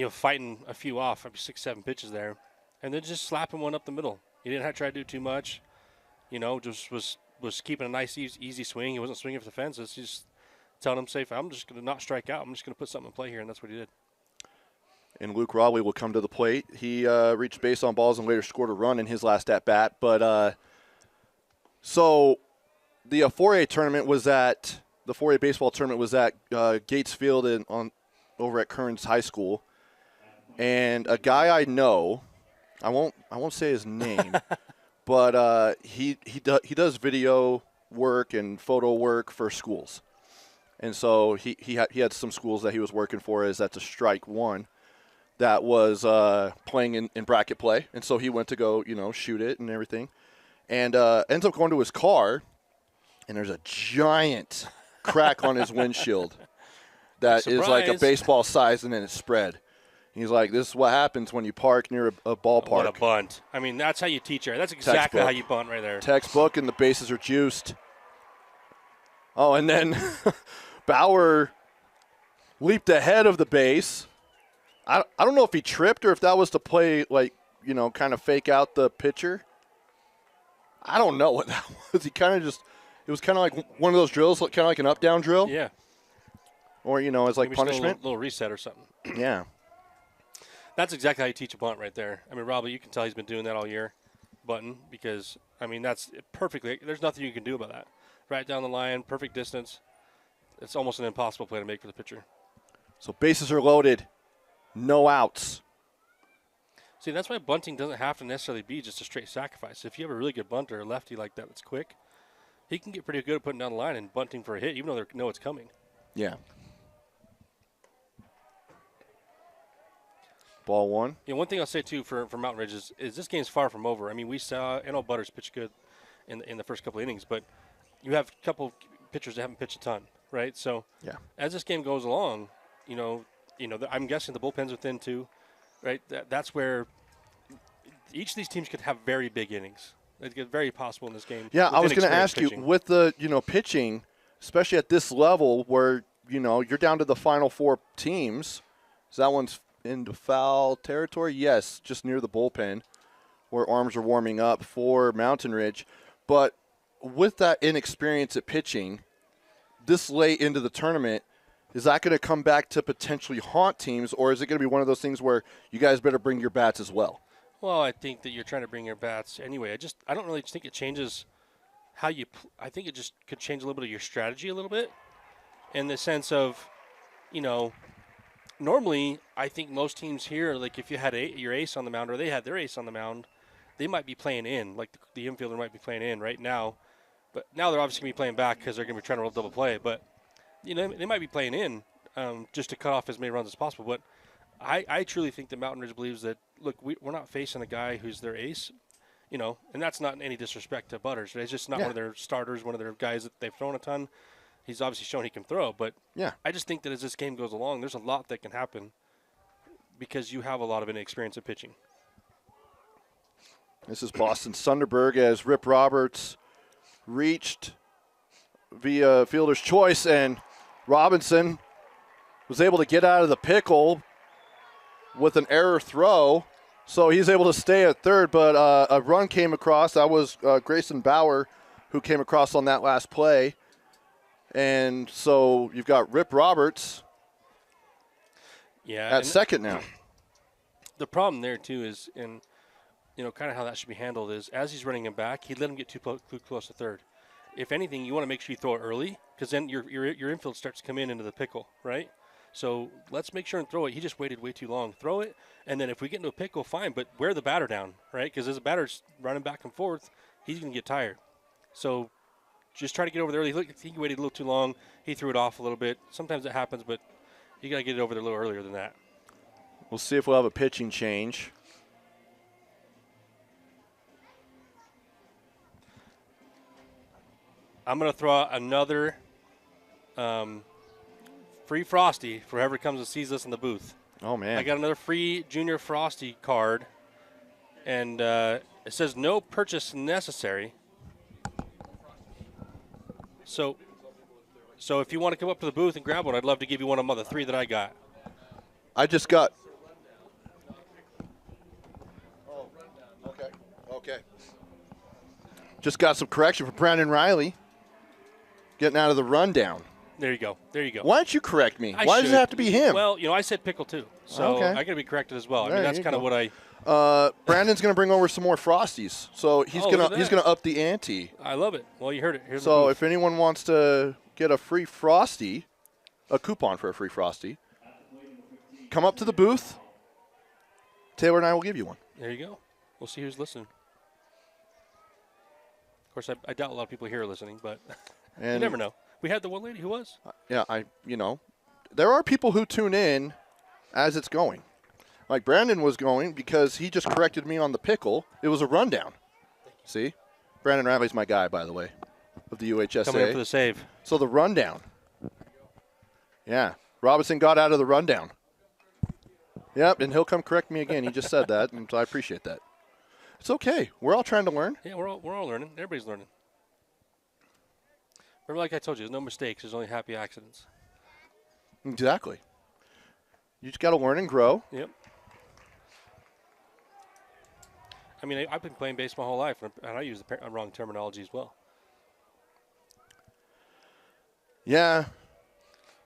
Fighting a few off, 6-7 pitches there, and then just slapping one up the middle. He didn't have to try to do too much. Just was keeping a nice, easy swing. He wasn't swinging for the fences. He's just telling him safe, I'm just going to not strike out. I'm just going to put something in play here, and that's what he did. And Luke Robley will come to the plate. He reached base on balls and later scored a run in his last at-bat. But so the 4A tournament was at – the 4A baseball tournament was at Gates Field over at Kearns High School. And a guy I know, I won't say his name, but he does video work and photo work for schools. And so he had some schools that he was working for as that's a strike one that was playing in bracket play. And so he went to go, shoot it and everything. And ends up going to his car, and there's a giant crack on his windshield that is like a baseball size, and then it's spread. He's like, this is what happens when you park near a ballpark. What a bunt. I mean, that's how you teach her. That's exactly how you bunt right there. Textbook, and the bases are juiced. Oh, and then Bauer leaped ahead of the base. I don't know if he tripped or if that was to play, kind of fake out the pitcher. I don't know what that was. He kind of just – it was kind of like one of those drills, kind of like an up-down drill. Yeah. Or, as like maybe punishment. A little reset or something. Yeah. That's exactly how you teach a bunt right there. I mean, Robbie, you can tell he's been doing that all year, bunting, because, that's perfectly – there's nothing you can do about that. Right down the line, perfect distance. It's almost an impossible play to make for the pitcher. So bases are loaded. No outs. See, that's why bunting doesn't have to necessarily be just a straight sacrifice. If you have a really good bunter, a lefty like that that's quick, he can get pretty good at putting down the line and bunting for a hit, even though they know it's coming. Yeah. Ball one. One thing I'll say, too, for Mountain Ridge is this game's far from over. I mean, we saw Butters pitch good in the first couple of innings, but you have a couple pitchers that haven't pitched a ton, right? So as this game goes along, I'm guessing the bullpen's within too, right? That's where each of these teams could have very big innings. It's very possible in this game. Yeah, I was going to ask you, with the pitching, especially at this level where you're down to the final four teams. So that one's into foul territory. Yes, just near the bullpen, where arms are warming up for Mountain Ridge. But with that inexperience at pitching, this late into the tournament. Is that going to come back to potentially haunt teams, or is it going to be one of those things where you guys better bring your bats as well? Well, I think that you're trying to bring your bats anyway. I don't really think it changes how you I think it just could change a little bit of your strategy a little bit in the sense of, normally I think most teams here, like if you had your ace on the mound or they had their ace on the mound, they might be playing in, like the infielder might be playing in right now. But now they're obviously going to be playing back because they're going to be trying to roll double play. But they might be playing in just to cut off as many runs as possible. But I truly think that Mountain Ridge believes that, look, we're not facing a guy who's their ace, and that's not any disrespect to Butters. Right? It's just not one of their starters, one of their guys that they've thrown a ton. He's obviously shown he can throw. But I just think that as this game goes along, there's a lot that can happen because you have a lot of inexperience in pitching. This is Boston Sunderberg as Rip Roberts reached via fielder's choice, and Robinson was able to get out of the pickle with an error throw, so he's able to stay at third, but a run came across. That was Grayson Bauer who came across on that last play And so you've got Rip Roberts Yeah, at second now. The problem there too is, and kind of how that should be handled is, as he's running him back, he let him get too close to third. If anything, you want to make sure you throw it early, because then your infield starts to come into the pickle, right? So let's make sure and throw it. He just waited way too long. Throw it, and then if we get into a pickle, fine, but wear the batter down, right? Because as the batter's running back and forth, he's going to get tired. So just try to get over there early. Look, he waited a little too long. He threw it off a little bit. Sometimes it happens, but you got to get it over there a little earlier than that. We'll see if we'll have a pitching change. I'm going to throw out another free Frosty for whoever comes and sees us in the booth. Oh, man. I got another free Junior Frosty card, and it says no purchase necessary. So if you want to come up to the booth and grab one, I'd love to give you one of the three that I got. I just got. Oh, okay. Just got some correction from Brandon Riley. Getting out of the rundown. There you go. Why don't you correct me? I Why should. does it have to be him? Well, I said pickle too, so Okay. I got to be corrected as well. I There mean, that's you kind of go. what I. Brandon's going to bring over some more Frosties, so he's Oh, look at gonna that. up the ante. I love it. Well, you heard it. Here's the So booth. if anyone wants to get a free Frosty, a coupon for a free Frosty, come up to the booth. Taylor and I will give you one. There you go. We'll see who's listening. Of course, I doubt a lot of people here are listening, but And you never know. We had the one lady who was. Yeah, there are people who tune in as it's going. Like Brandon was going because he just corrected me on the pickle. It was a rundown. See? Brandon Riley's my guy, by the way, of the UHSA. Coming in for the save. So the rundown. Yeah. Robinson got out of the rundown. Yep, and he'll come correct me again. He just said that, and so I appreciate that. It's okay. We're all trying to learn. Yeah, we're all learning. Everybody's learning. Remember, like I told you, there's no mistakes. There's only happy accidents. Exactly. You just got to learn and grow. Yep. I mean, I've been playing baseball my whole life, and I use the wrong terminology as well. Yeah,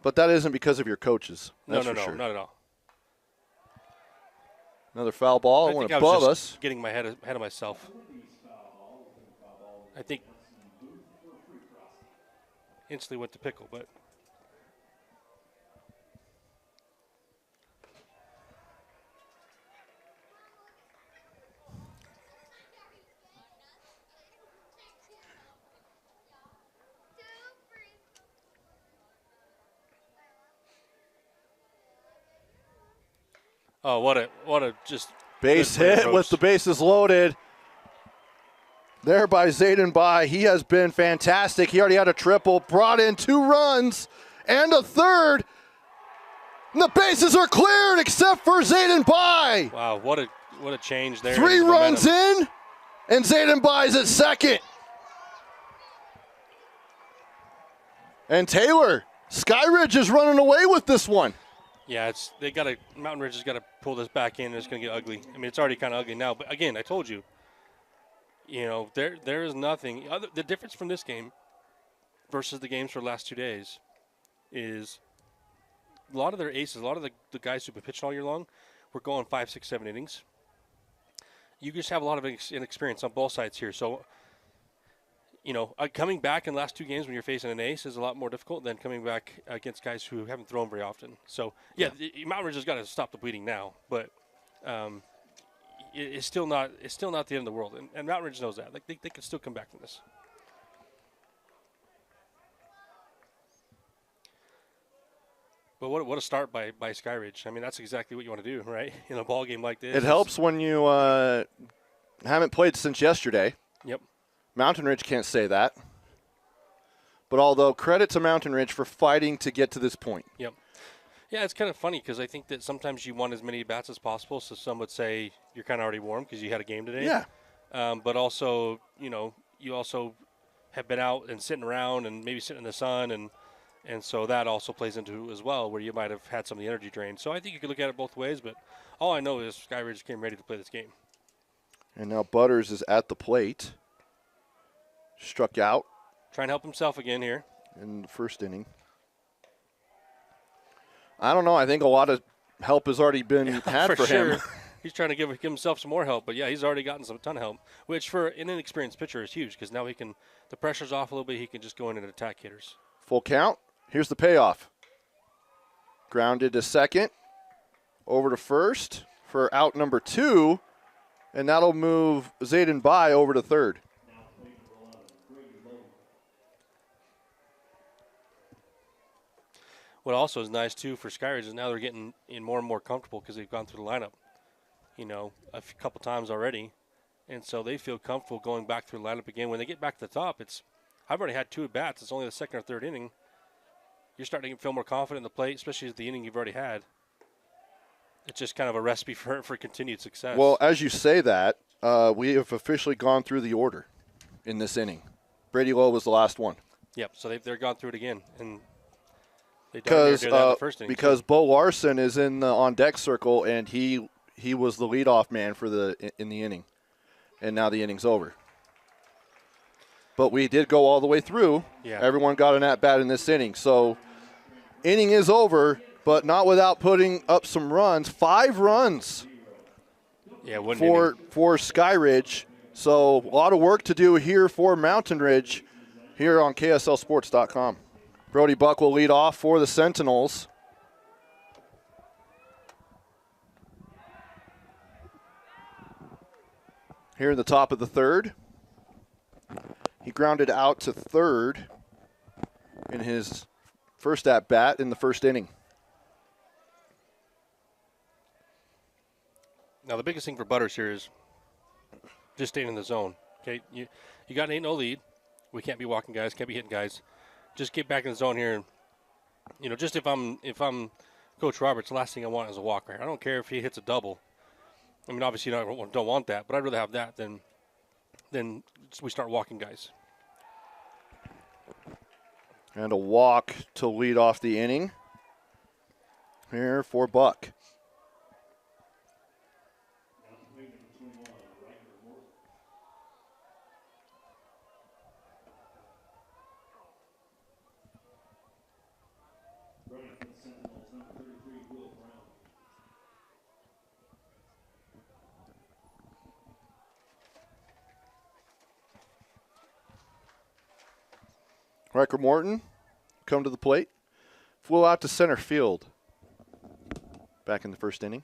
but that isn't because of your coaches. That's No, for sure. not at all. Another foul ball. I One think I was above just us. getting my head ahead of myself. I think instantly went to pickle, but oh, what a just Base good hit with the bases loaded. There by Zayden Bai. He has been fantastic. He already had a triple, brought in 2 runs and a third. And the bases are cleared except for Zayden Bai. Wow, what a change there. 3 in runs momentum. in, and Zayden Bai's at second. And Taylor, Skyridge is running away with this one. Yeah, Mountain Ridge has got to pull this back in. It's going to get ugly. I mean, it's already kind of ugly now. But again, I told you, there is nothing. The difference from this game versus the games for the last 2 days is a lot of their aces, a lot of the guys who've been pitching all year long, were going 5, 6, 7 innings. You just have a lot of inexperience on both sides here. So, coming back in the last 2 games when you're facing an ace is a lot more difficult than coming back against guys who haven't thrown very often. So, Mountain Ridge has got to stop the bleeding now, but it's still not the end of the world, and Mountain Ridge knows that. Like they can still come back from this. But what a start by Skyridge. I mean, that's exactly what you want to do, right? In a ball game like this. It helps when you haven't played since yesterday. Yep. Mountain Ridge can't say that. But although credit to Mountain Ridge for fighting to get to this point. Yep. Yeah, it's kind of funny because I think that sometimes you want as many bats as possible. So some would say you're kind of already warm because you had a game today. Yeah. But also, you also have been out and sitting around and maybe sitting in the sun. And so that also plays into it as well, where you might have had some of the energy drained. So I think you could look at it both ways. But all I know is Skyridge came ready to play this game. And now Butters is at the plate. Struck out. Trying to help himself again here. in the first inning. I don't know. I think a lot of help has already been had for sure. him. He's trying to give himself some more help, but yeah, he's already gotten some ton of help, which for an inexperienced pitcher is huge because now the pressure's off a little bit. He can just go in and attack hitters. Full count. Here's the payoff. Grounded to second, over to first for out number 2, and that'll move Zayden Bai over to third. What also is nice, too, for Skyridge is now they're getting in more and more comfortable because they've gone through the lineup, a couple times already. And so they feel comfortable going back through the lineup again. When they get back to the top, I've already had 2 at-bats. It's only the second or third inning. You're starting to feel more confident in the plate, especially at the inning you've already had. It's just kind of a recipe for continued success. Well, as you say that, we have officially gone through the order in this inning. Brady Lowe was the last one. Yep, so they're gone through it again. And they did that in the first inning. Because Bo Larson is in the on-deck circle, and he was the leadoff man in the inning. And now the inning's over. But we did go all the way through. Yeah. Everyone got an at-bat in this inning. So inning is over, but not without putting up some runs. 5 runs for Skyridge. So a lot of work to do here for Mountain Ridge here on KSLSports.com. Brody Buck will lead off for the Sentinels. Here in the top of the third. He grounded out to third in his first at-bat in the first inning. Now, the biggest thing for Butters here is just staying in the zone. Okay, you got an 8-0 lead. We can't be walking guys, can't be hitting guys. Just get back in the zone here. And, just if I'm Coach Roberts, the last thing I want is a walker. I don't care if he hits a double. I mean, obviously you don't want that, but I'd rather have that than we start walking guys. And a walk to lead off the inning here for Buck. Riker Morton come to the plate. Flew out to center field back in the first inning.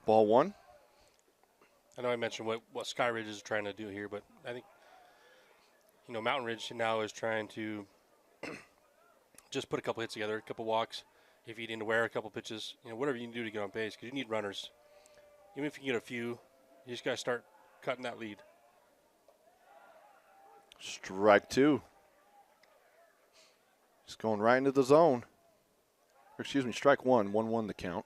Ball 1. I know I mentioned what Skyridge is trying to do here, but I think, Mountain Ridge now is trying to just put a couple hits together, a couple walks. If you need to wear a couple pitches, whatever you can do to get on base, because you need runners. Even if you get a few, you just got to start cutting that lead. Strike 2. Just going right into the zone. Excuse me, strike 1. 1-1 the count.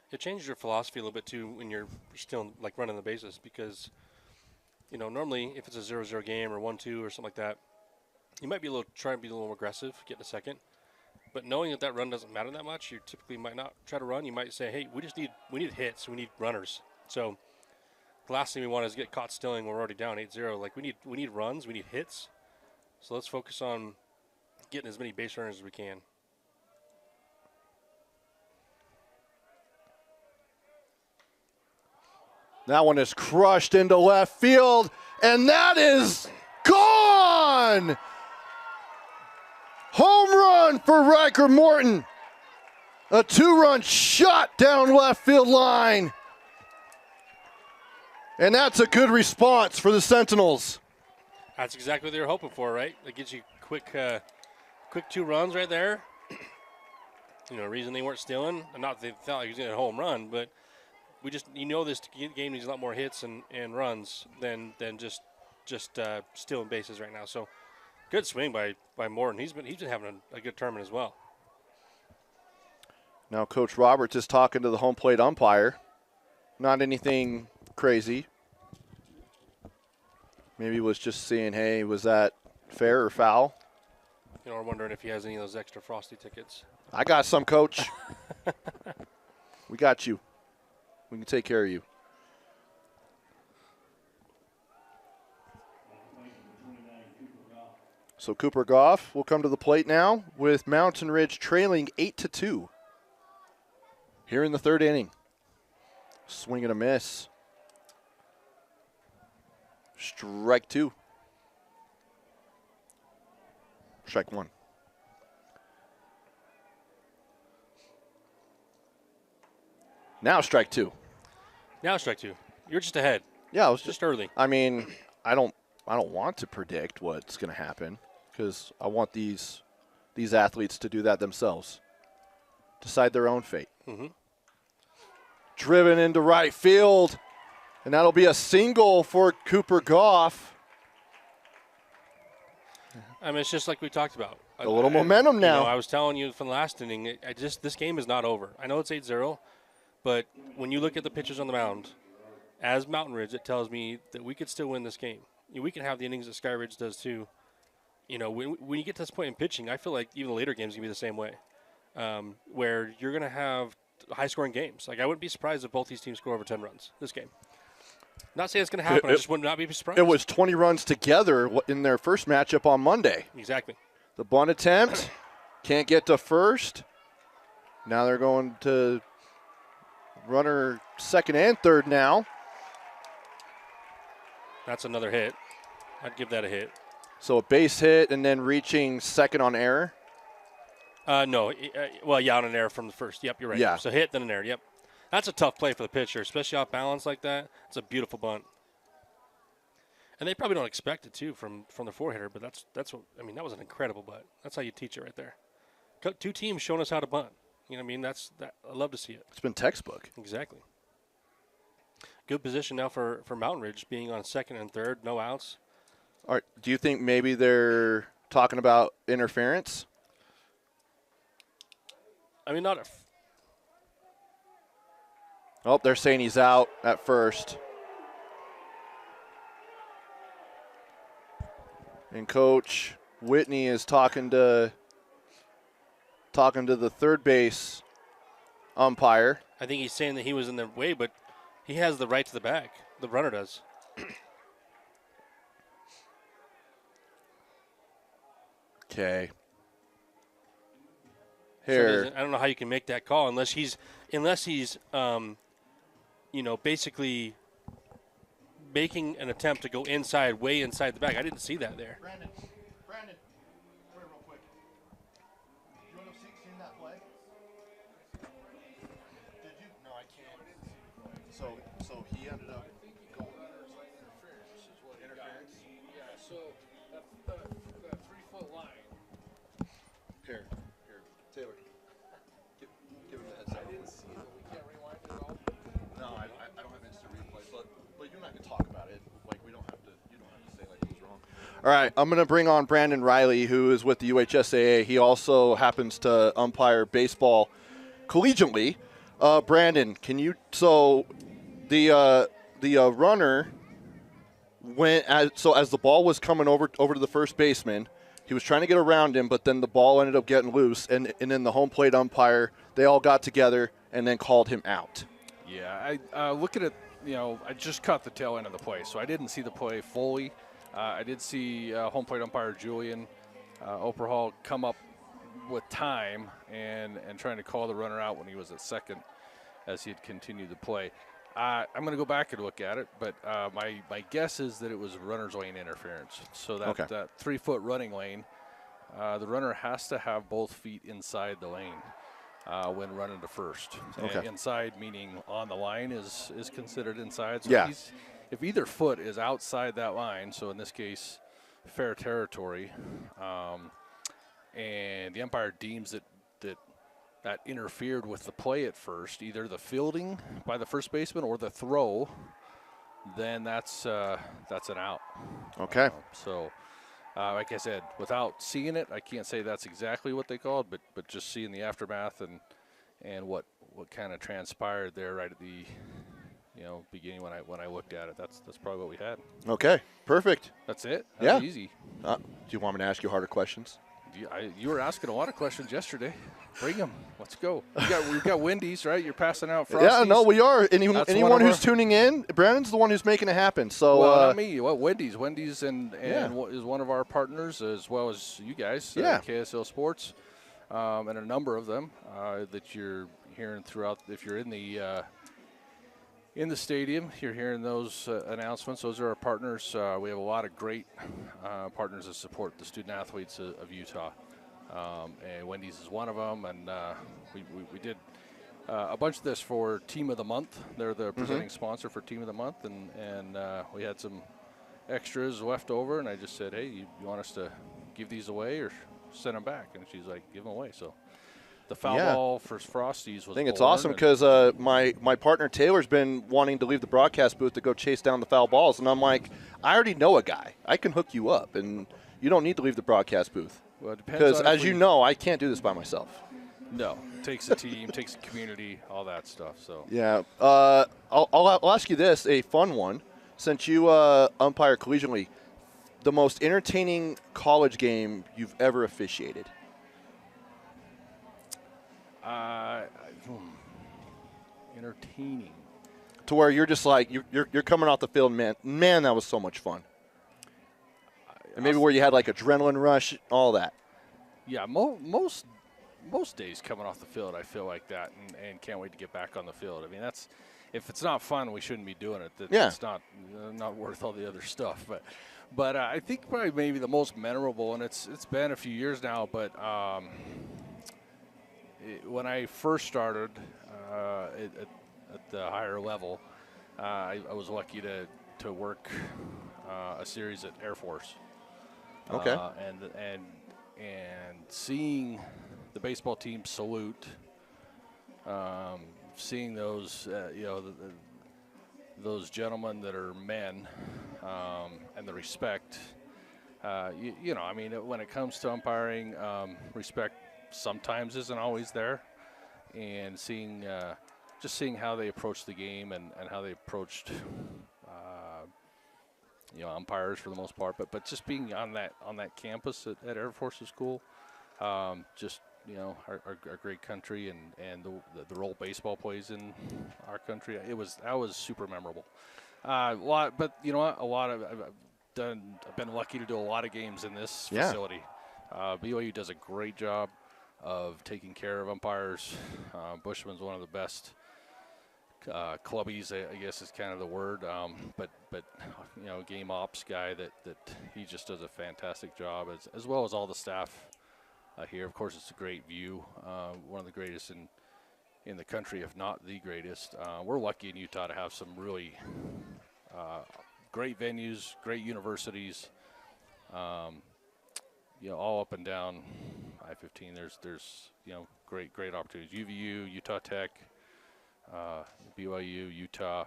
It changes your philosophy a little bit, too, when you're still, running the bases because, normally if it's a 0-0 game or 1-2 or something like that, you might try to be a little more aggressive, get a second. But knowing that run doesn't matter that much, you typically might not try to run. You might say, hey, we need hits, we need runners. So the last thing we want is get caught stealing when we're already down 8-0. We need runs, we need hits. So let's focus on getting as many base runners as we can. That one is crushed into left field, and that is gone! Home run for Riker Morton. A 2-run shot down left field line. And that's a good response for the Sentinels. That's exactly what they were hoping for, right? That gives you quick 2 runs right there. Reason they weren't stealing. Not that they thought he was going to hit a home run, but we just this game needs a lot more hits and runs than just stealing bases right now. So good swing by Morton. He's been having a good tournament as well. Now Coach Roberts is talking to the home plate umpire. Not anything crazy. Maybe was just seeing, hey, was that fair or foul? You know, we're wondering if he has any of those extra Frosty tickets. I got some, Coach. We got you. We can take care of you. So Cooper Goff will come to the plate now with Mountain Ridge trailing 8-2 here in the third inning. Swing and a miss. Strike 2. Strike 1. Now strike 2. Now strike 2. You're just ahead. Yeah, I was Just early. I mean, I don't want to predict what's going to happen because I want these athletes to do that themselves. Decide their own fate. Mm-hmm. Driven into right field, and that'll be a single for Cooper Goff. I mean, it's just like we talked about. A little momentum now. You know, I was telling you from the last inning, this game is not over. I know it's 8-0, but when you look at the pitchers on the mound, as Mountain Ridge, it tells me that we could still win this game. You know, we can have the innings that Skyridge does too. You know, when you get to this point in pitching, I feel like even the later games can be the same way, where you're going to have high-scoring games. Like, I wouldn't be surprised if both these teams score over 10 runs this game. Not saying it's going to happen. I just would not be surprised. It was 20 runs together in their first matchup on Monday. Exactly. The bunt attempt, can't get to first. Now they're going to runner second and third now. That's another hit. I'd give that a hit. So a base hit and then reaching second on error? No. Well, yeah, on an error from the first. Yep, you're right. Yeah. So hit, then an error. Yep. That's a tough play for the pitcher, especially off balance like that. It's a beautiful bunt. And they probably don't expect it, too, from the four-hitter, but that's what – I mean, that was an incredible bunt. That's how you teach it right there. Two teams showing us how to bunt. You know what I mean? I love to see it. It's been textbook. Exactly. Good position now for Mountain Ridge, being on second and third, no outs. All right. Do you think maybe they're talking about interference? I mean, not Oh, they're saying he's out at first. And Coach Whitney is talking to the third base umpire. I think he's saying that he was in the way, but he has the right to the bag. The runner does. Okay. Here. So I don't know how you can make that call unless he's basically making an attempt to go inside, way inside the bag. I didn't see that there. Brandon, come here real quick. You want to see that play? Did you? No, I can't. So he ended up going. Interference. Yeah, so the 3-foot line. Here, Taylor. Give him the headset. I didn't see it. We can't rewind it at all. No, I don't have instant replay, but you're not gonna talk about it. Like you don't have to say like it was wrong. All right, I'm gonna bring on Brandon Riley, who is with the UHSAA. He also happens to umpire baseball collegiately. Brandon, can you? So the runner went as the ball was coming over to the first baseman. He was trying to get around him, but then the ball ended up getting loose, and then the home plate umpire, they all got together and then called him out. Yeah, I looking at, I just caught the tail end of the play, so I didn't see the play fully. I did see home plate umpire Julian Operhall come up with time and trying to call the runner out when he was at second as he had continued the play. I'm going to go back and look at it, but my guess is that it was runner's lane interference. So that 3-foot running lane, the runner has to have both feet inside the lane when running to first. Okay. And inside meaning on the line is considered inside. So yeah. If either foot is outside that line, so in this case, fair territory, and the umpire deems that interfered with the play at first, either the fielding by the first baseman or the throw, then that's an out. Okay. Like I said, without seeing it, I can't say that's exactly what they called, but just seeing the aftermath and what kind of transpired there right at beginning when I looked at it. That's probably what we had. Okay, perfect. That's it. Yeah. That's easy. Do you want me to ask you harder questions? You were asking a lot of questions yesterday. Bring them. Let's go. We've got Wendy's, right? You're passing out Frosties. Yeah, no, we are. Anyone who's tuning in, Brandon's the one who's making it happen. So, well, not me. Well, Wendy's and is one of our partners, as well as you guys. KSL Sports, and a number of them that you're hearing throughout. If you're in the stadium, you're hearing those announcements. Those are our partners. We have a lot of great partners that support the student athletes of Utah. And Wendy's is one of them, and we did a bunch of this for Team of the Month. They're the presenting sponsor for Team of the Month, and we had some extras left over, and I just said, hey, you want us to give these away or send them back? And she's like, give them away. So the foul ball for Frosties was I think it's awesome because my partner Taylor's been wanting to leave the broadcast booth to go chase down the foul balls, and I'm like, I already know a guy. I can hook you up, and you don't need to leave the broadcast booth. Well, because, as you know, I can't do this by myself. No, it takes a team, takes a community, all that stuff. So yeah, I'll ask you this, a fun one, since you umpire collegiately, the most entertaining college game you've ever officiated. Entertaining. To where you're just like you're coming off the field, man, that was so much fun. And maybe where you had like adrenaline rush, all that. Yeah, most days coming off the field, I feel like that, and can't wait to get back on the field. I mean, that's if it's not fun, we shouldn't be doing it. It's not worth all the other stuff. But I think probably maybe the most memorable, and it's been a few years now, but when I first started at the higher level, I was lucky to work a series at Air Force. Okay. And seeing the baseball team salute, seeing those those gentlemen that are men, and the respect. I mean, when it comes to umpiring, respect sometimes isn't always there, and seeing how they approach the game and how they approached. Umpires for the most part, but just being on that campus at Air Force School, our great country and the role baseball plays in our country, that was super memorable. But you know what? I've been lucky to do a lot of games in this facility. BYU does a great job of taking care of umpires. Bushman's one of the best. Clubbies, I guess is kind of the word, but game ops guy that he just does a fantastic job, as well as all the staff here. Of course, it's a great view, one of the greatest in the country, if not the greatest. We're lucky in Utah to have some really great venues, great universities, all up and down I-15. There's great opportunities. UVU, Utah Tech. BYU, Utah.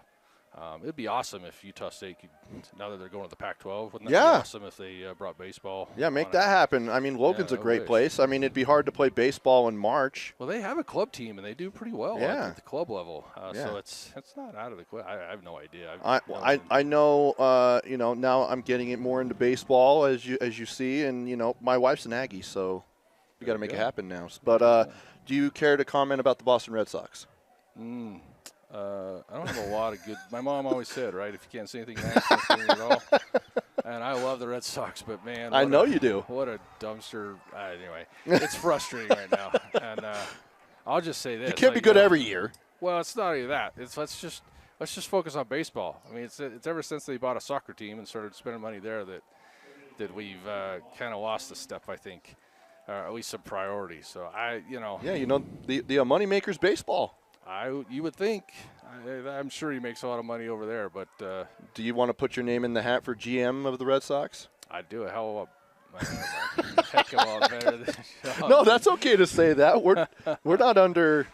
It'd be awesome if Utah State could, now that they're going to the Pac-12, wouldn't that be awesome if they brought baseball? Yeah, make that happen. I mean, Logan's a great place. I mean, it'd be hard to play baseball in March. Well, they have a club team, and they do pretty well at the club level. So it's not out of the question. I have no idea. I know, now I'm getting it more into baseball, as you see, and, my wife's an Aggie, so we got to make it happen now. But do you care to comment about the Boston Red Sox? I don't have a lot of good. My mom always said, right, if you can't say anything nice, don't say anything at all. And I love the Red Sox, but man, I know you do. What a dumpster. Anyway, it's frustrating right now. And I'll just say this: you can't be good every year. Well, it's not even that. Let's just focus on baseball. I mean, it's ever since they bought a soccer team and started spending money there that we've kind of lost a step, I think, or at least some priorities. So the money maker's baseball. You would think. I'm sure he makes a lot of money over there, but do you want to put your name in the hat for GM of the Red Sox? I'd do a hell of a heck of a lot better than Sean. No, that's okay to say that. We're not under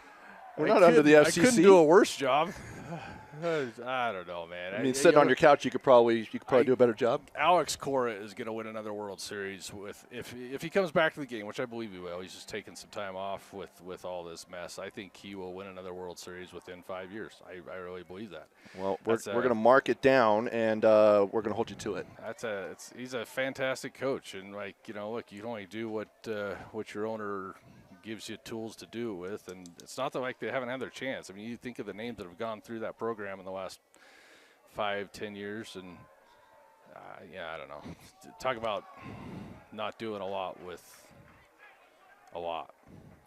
the FCC. I couldn't do a worse job. I don't know, man. I mean, sitting on your couch, you could probably do a better job. Alex Cora is going to win another World Series if he comes back to the game, which I believe he will. He's just taking some time off with all this mess. I think he will win another World Series within 5 years. I really believe that. Well, we're going to mark it down, and we're going to hold you to it. He's a fantastic coach, and look, you can only do what your owner gives you tools to do with, and it's not that like they haven't had their chance. I mean, you think of the names that have gone through that program in the last 5-10 years, and I don't know. Talk about not doing a lot with a lot.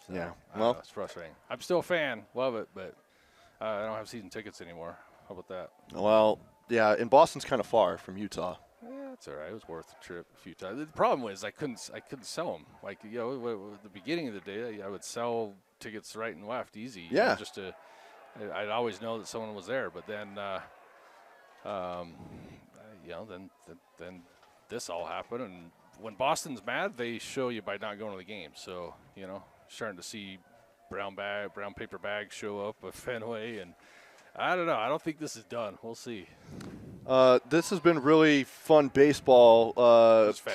So, yeah, well, it's frustrating. I'm still a fan, love it, but I don't have season tickets anymore. How about that? Well, yeah, and Boston's kind of far from Utah. Yeah, it's all right. It was worth the trip a few times. The problem was I couldn't sell them. Like, at the beginning of the day, I would sell tickets right and left easy. Yeah. I'd always know that someone was there. But then, then this all happened. And when Boston's mad, they show you by not going to the game. So, starting to see brown paper bags show up at Fenway. And I don't know. I don't think this is done. We'll see. This has been really fun baseball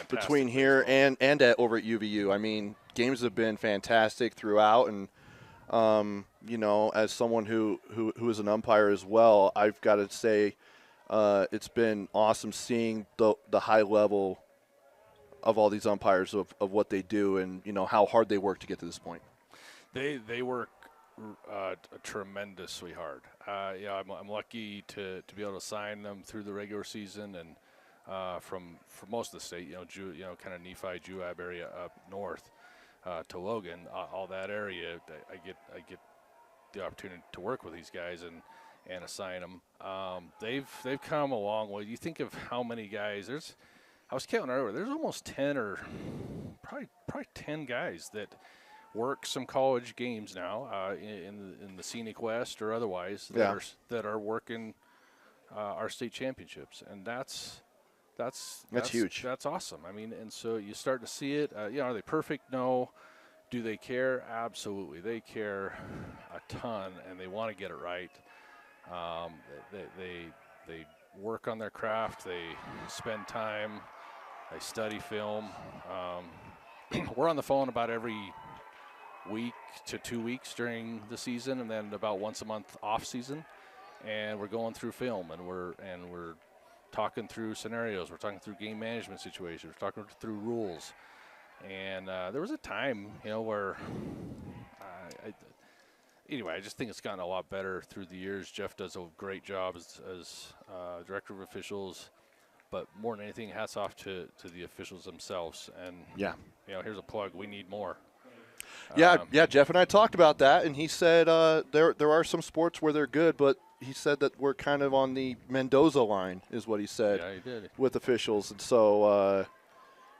between here baseball. and over at UVU. I mean, games have been fantastic throughout, and as someone who is an umpire as well, I've got to say it's been awesome seeing the high level of all these umpires of what they do and how hard they work to get to this point. They work tremendously hard. I'm lucky to be able to sign them through the regular season and from most of the state, kind of Nephi, Juab area up north to Logan, all that area. I get the opportunity to work with these guys and assign them. They've come a long way. You think of how many guys I was counting earlier. There's almost 10 or probably 10 guys that work some college games now in the Scenic West or otherwise that are working our state championships, and that's huge. That's awesome. I mean, and so you start to see it. Are they perfect? No. Do they care? Absolutely. They care a ton, and they want to get it right. They work on their craft. They spend time. They study film. We're on the phone about every week to 2 weeks during the season, and then about once a month off season, and we're going through film, and we're talking through scenarios. We're talking through game management situations. We're talking through rules. And there was a time, where I just think it's gotten a lot better through the years. Jeff does a great job as director of officials, but more than anything, hats off to the officials themselves. And here's a plug: we need more. Yeah, Jeff and I talked about that, and he said there are some sports where they're good, but he said that we're kind of on the Mendoza line, is what he said. Yeah, he did. With officials. And so,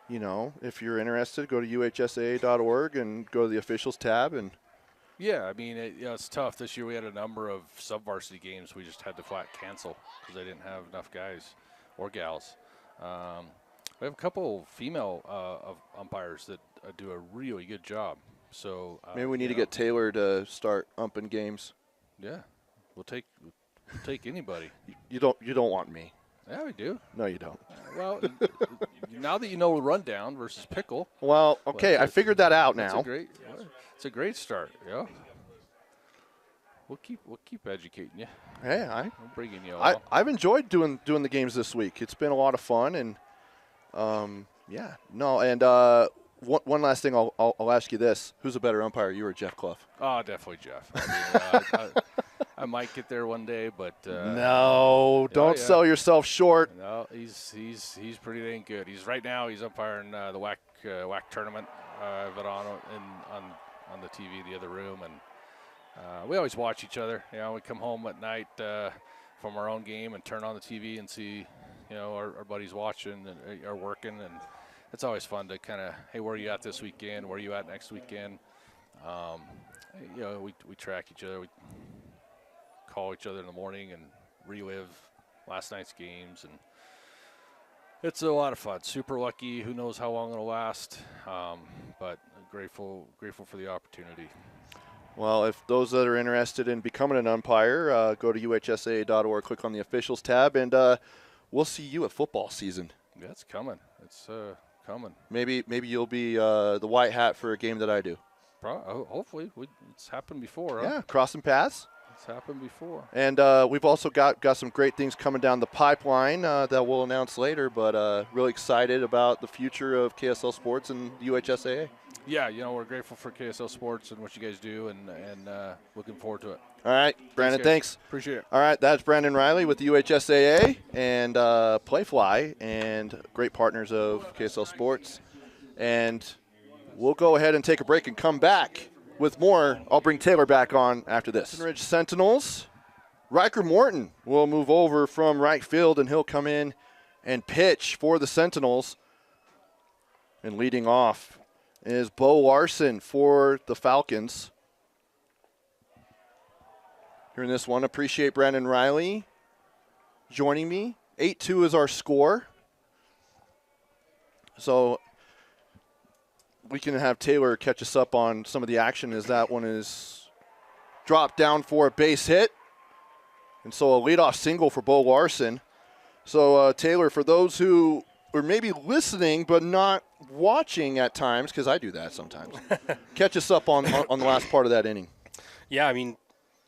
if you're interested, go to uhsaa.org and go to the officials tab. And yeah, I mean, it's tough. This year we had a number of sub-varsity games we just had to flat cancel because they didn't have enough guys or gals. We have a couple female umpires that do a really good job. So maybe we need to get Taylor to start umping games. Yeah, we'll take anybody. You don't want me. Yeah, we do. No, you don't. Well, now that you know rundown versus pickle. Well, okay, I figured that out now. It's a great start. Yeah. We'll keep educating you. Hey, I'm bringing you all. I've enjoyed doing the games this week. It's been a lot of fun, and one last thing, I'll ask you this: who's a better umpire, you or Jeff Clough? Oh, definitely Jeff. I mean, I might get there one day, but no, don't sell yourself short. No, he's pretty dang good. He's umpiring the WAC tournament. I have it on the TV in the other room, and we always watch each other. We come home at night from our own game and turn on the TV and see our buddies watching and are working, and it's always fun to kind of, hey, where are you at this weekend? Where are you at next weekend? We track each other. We call each other in the morning and relive last night's games, and it's a lot of fun. Super lucky. Who knows how long it'll last? But grateful for the opportunity. Well, if those that are interested in becoming an umpire, go to uhsaa.org, click on the officials tab, and we'll see you at football season. Yeah, it's coming. It's coming. Maybe you'll be the white hat for a game that I do. Hopefully. It's happened before, huh? Yeah, crossing paths. It's happened before. And we've also got some great things coming down the pipeline that we'll announce later, but really excited about the future of KSL Sports and UHSAA. Yeah, we're grateful for KSL Sports and what you guys do, and looking forward to it. All right, Brandon, thanks. Appreciate it. All right, that's Brandon Riley with the UHSAA and Playfly, and great partners of KSL Sports. And we'll go ahead and take a break and come back with more. I'll bring Taylor back on after this. Skyridge Sentinels. Riker Morton will move over from right field, and he'll come in and pitch for the Sentinels. And leading off is Bo Larson for the Falcons. Here in this one, appreciate Brandon Riley joining me. 8-2 is our score. So we can have Taylor catch us up on some of the action as that one is dropped down for a base hit. And so a leadoff single for Bo Larson. So Taylor, for those who are maybe listening but not watching at times, because I do that sometimes, catch us up on the last part of that inning. Yeah, I mean,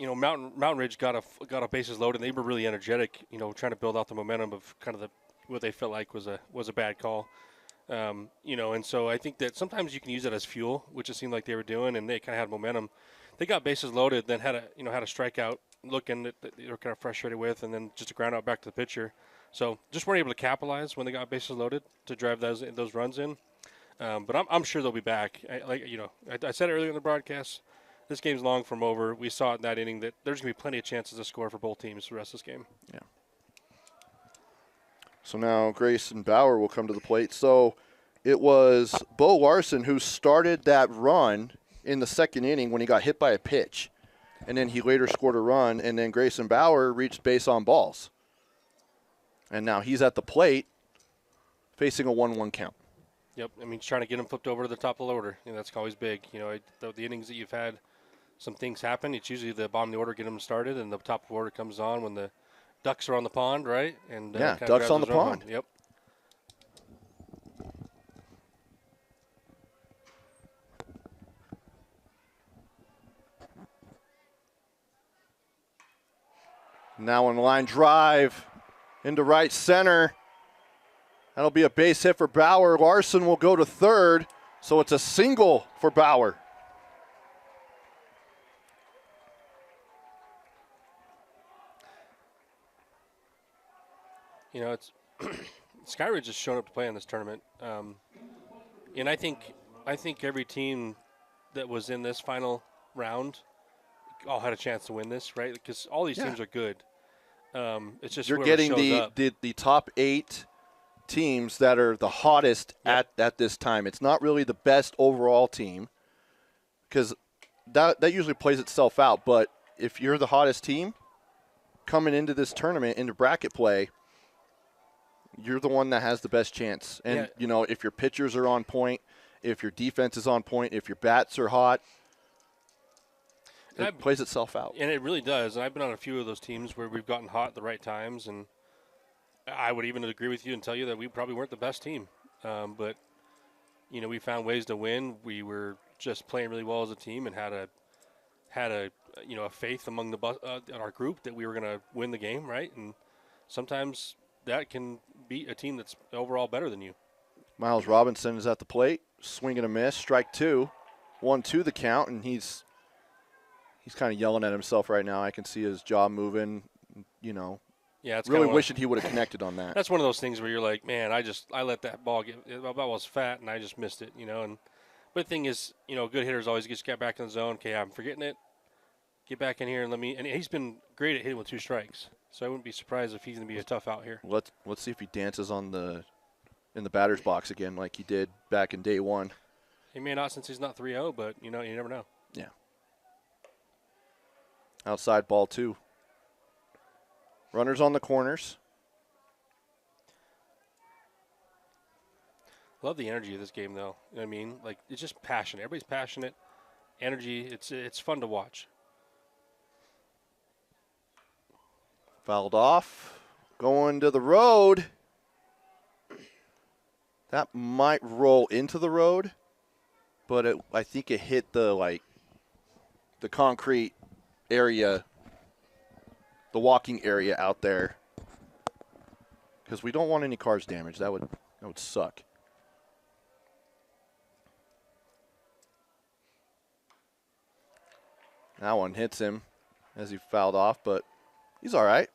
Mountain Ridge got a bases loaded, and they were really energetic, trying to build out the momentum of kind of what they felt like was a bad call. And so I think that sometimes you can use that as fuel, which it seemed like they were doing, and they kind of had momentum. They got bases loaded, then had a strikeout looking that they were kind of frustrated with, and then just a ground out back to the pitcher. So just weren't able to capitalize when they got bases loaded to drive those runs in. But I'm sure they'll be back. I said earlier in the broadcast, this game's long from over. We saw it in that inning that there's going to be plenty of chances to score for both teams the rest of this game. Yeah. So now Grayson Bauer will come to the plate. So it was Bo Larson who started that run in the second inning when he got hit by a pitch. And then he later scored a run, and then Grayson Bauer reached base on balls. And now he's at the plate facing a 1-1 count. Yep, I mean, trying to get him flipped over to the top of the order. That's always big. The innings that you've had, some things happen. It's usually the bottom of the order get them started, and the top of the order comes on when the ducks are on the pond, right? And yeah, ducks on the pond. Yep. Now on the line drive into right center. That'll be a base hit for Bauer. Larson will go to third, so it's a single for Bauer. It's Skyridge has shown up to play in this tournament, and I think every team that was in this final round all had a chance to win this, right? Because all these teams are good. It's just you're getting the top 8 teams that are the hottest at this time. It's not really the best overall team because that usually plays itself out. But if you're the hottest team coming into this tournament, into bracket play, you're the one that has the best chance. And, if your pitchers are on point, if your defense is on point, if your bats are hot, it plays itself out. And it really does. And I've been on a few of those teams where we've gotten hot at the right times. And I would even agree with you and tell you that we probably weren't the best team. But, we found ways to win. We were just playing really well as a team and had a faith among our group that we were going to win the game, right? And sometimes that can beat a team that's overall better than you. Miles Robinson is at the plate, swing and a miss, strike 2, 1-2 the count, and he's kind of yelling at himself right now. I can see his jaw moving, Yeah, it's really wishing he would have connected on that. That's one of those things where you're like, man, I let that ball that ball was fat and I just missed it, And but the thing is, good hitters always get back in the zone. Okay, I'm forgetting it. Get back in here and and he's been great at hitting with 2 strikes. So I wouldn't be surprised if he's going to be a tough out here. Let's see if he dances in the batter's box again like he did back in day 1. He may not since he's not 3-0, but you never know. Yeah. Outside ball 2. Runners on the corners. Love the energy of this game, though. You know what I mean? Like, it's just passionate. Everybody's passionate. energy. It's fun to watch. Fouled off. Going to the road. That might roll into the road, but I think it hit the concrete area, the walking area out there, because we don't want any cars damaged. That would suck. That one hits him as he fouled off, but he's all right.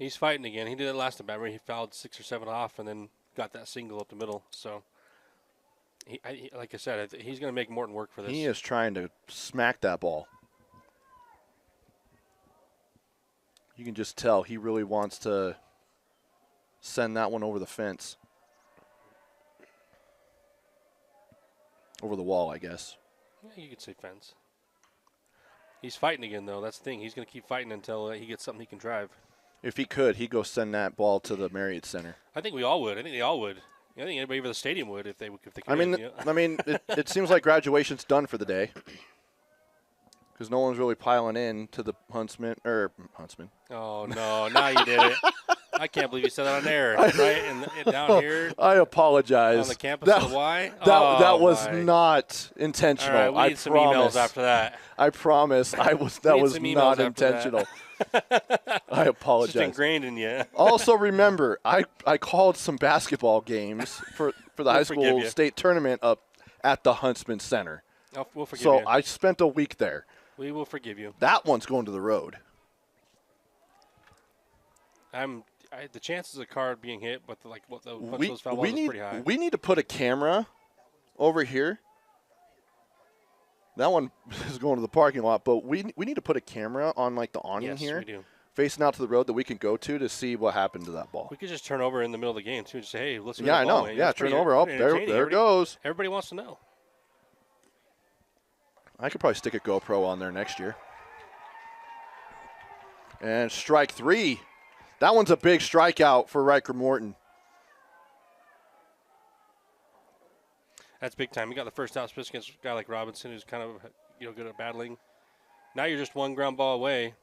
He's fighting again. He did it last time. Remember, he fouled 6 or 7 off and then got that single up the middle. So, like I said, he's going to make Morton work for this. He is trying to smack that ball. You can just tell he really wants to send that one over the fence. Over the wall, I guess. Yeah, you could say fence. He's fighting again, though. That's the thing. He's going to keep fighting until he gets something he can drive. If he could, he'd go send that ball to the Marriott Center. I think we all would. I think they all would. I think anybody over the stadium would if they could. It seems like graduation's done for the day because no one's really piling in to the Huntsman. Oh no! Now you did it. I can't believe you said that on air, right? And down here. I apologize. On the campus of the Y. That was not intentional. All right, we need some emails after that. I promise. That was not intentional. I apologize. It's just ingrained in you. Also, remember, I called some basketball games for the high school state tournament up at the Huntsman Center. We'll forgive So you. I spent a week there. We will forgive you. That one's going to the road. The chances of a car being hit, but those foul balls is pretty high. We need to put a camera over here. That one is going to the parking lot, but we need to put a camera on the awning here, we do. facing out to the road that we can go to see what happened to that ball. We could just turn over in the middle of the game too and just say, hey, let's see. Yeah, I know. Yeah, turn over. Oh, there it goes. Everybody wants to know. I could probably stick a GoPro on there next year. And strike 3. That one's a big strikeout for Riker Morton. That's big time. You got the first out pitch against a guy like Robinson, who's kind of good at battling. Now you're just one ground ball away.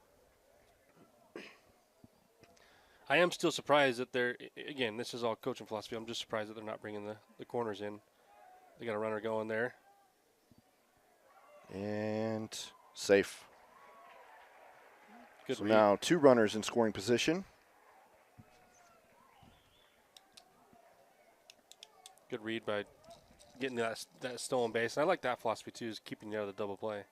I am still surprised that again, this is all coaching philosophy. I'm just surprised that they're not bringing the corners in. They got a runner going there. And safe. Good read. Now 2 runners in scoring position. Good read by getting that stolen base. And I like that philosophy, too, is keeping you out of the double play.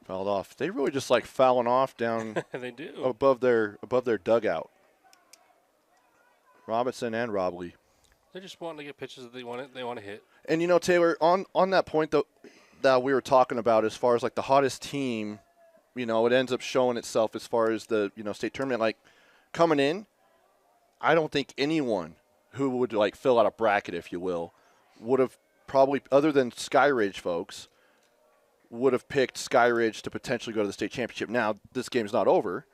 Fouled off. They really just like fouling off down they do. above their dugout. Robinson and Robley. They're just wanting to get pitches that they want to hit. And Taylor, on that point that we were talking about, as far as the hottest team, it ends up showing itself as far as the state tournament. Coming in, I don't think anyone who would fill out a bracket, if you will, would have probably, other than Skyridge folks, would have picked Skyridge to potentially go to the state championship. Now, this game's not over,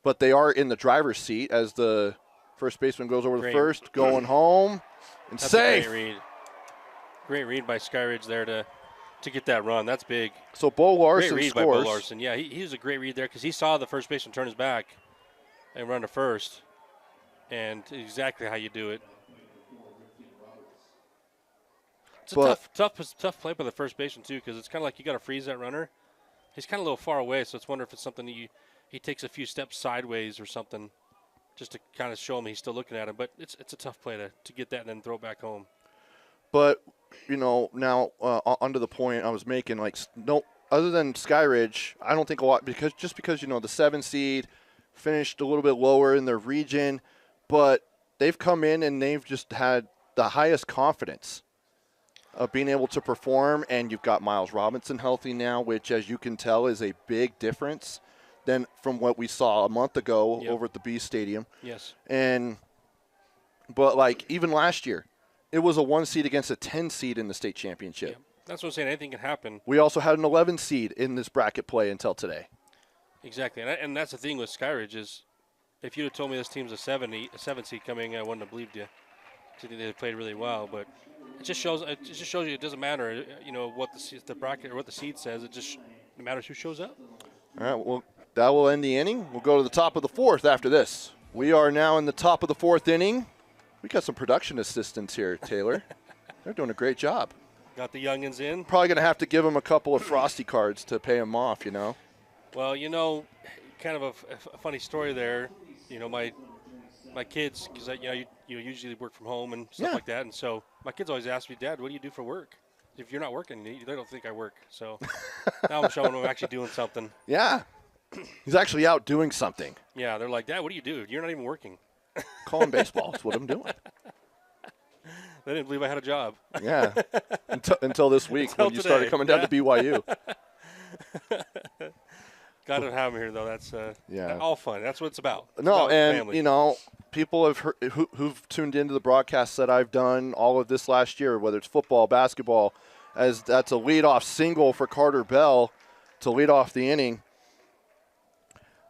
but they are in the driver's seat as the first baseman goes over the first, going home, and That's safe. A great read by Skyridge there to get that run. That's big. So Bo Larson great read scores. by Bo Larson. Yeah, he was a great read there because he saw the first baseman turn his back and run to first, and exactly how you do it. It's a tough play by the first baseman, too, because it's kind of like you got to freeze that runner. He's kind of a little far away, so it's wonder if it's something that he takes a few steps sideways or something just to kind of show him he's still looking at him. But it's a tough play to get that and then throw it back home. But, now onto the point I was making, no, other than Skyridge, I don't think a lot, because the 7 seed finished a little bit lower in their region, but they've come in and they've just had the highest confidence of being able to perform, and you've got Miles Robinson healthy now, which, as you can tell, is a big difference than from what we saw a month ago over at the B Stadium. Yes. But even last year, it was a 1 seed against a 10 seed in the state championship. Yep. That's what I'm saying. Anything can happen. We also had an 11 seed in this bracket play until today. Exactly, and that's the thing with Skyridge is, if you'd have told me this team's a 7 seed coming, I wouldn't have believed you. I think they played really well, but it just shows you it doesn't matter, what the bracket or what the seed says. It matters who shows up. All right, well, that will end the inning. We'll go to the top of the fourth after this. We are now in the top of the fourth inning. We got some production assistants here, Taylor. They're doing a great job. Got the youngins in. Probably going to have to give them a couple of Frosty cards to pay them off, Well, kind of a funny story there. My kids, because you usually work from home and stuff like that, and so my kids always ask me, Dad, what do you do for work? If you're not working, they don't think I work. So now I'm showing them I'm actually doing something. Yeah. He's actually out doing something. Yeah, they're like, Dad, what do you do? You're not even working. Calling baseball is what I'm doing. They didn't believe I had a job. Yeah. Until this week when you started coming down to BYU. Got to have them here, though. That's all fun. That's what it's about. It's no, about and, family. People have heard, who've tuned into the broadcasts that I've done all of this last year, whether it's football, basketball, as that's a leadoff single for Carter Bell to lead off the inning.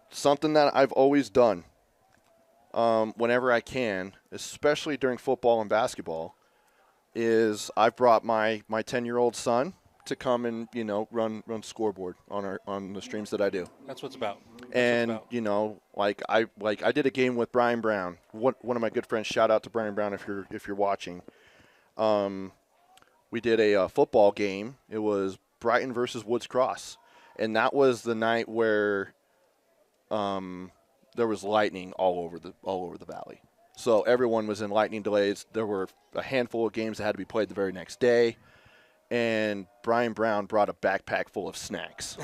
Something that I've always done whenever I can, especially during football and basketball, is I've brought my 10-year-old son to come and run scoreboard on the streams that I do. That's what it's about. I did a game with Brian Brown, one of my good friends. Shout out to Brian Brown if you're watching. We did a football game. It was Brighton versus Woods Cross, and that was the night where there was lightning all over the valley. So everyone was in lightning delays. There were a handful of games that had to be played the very next day. And Brian Brown brought a backpack full of snacks.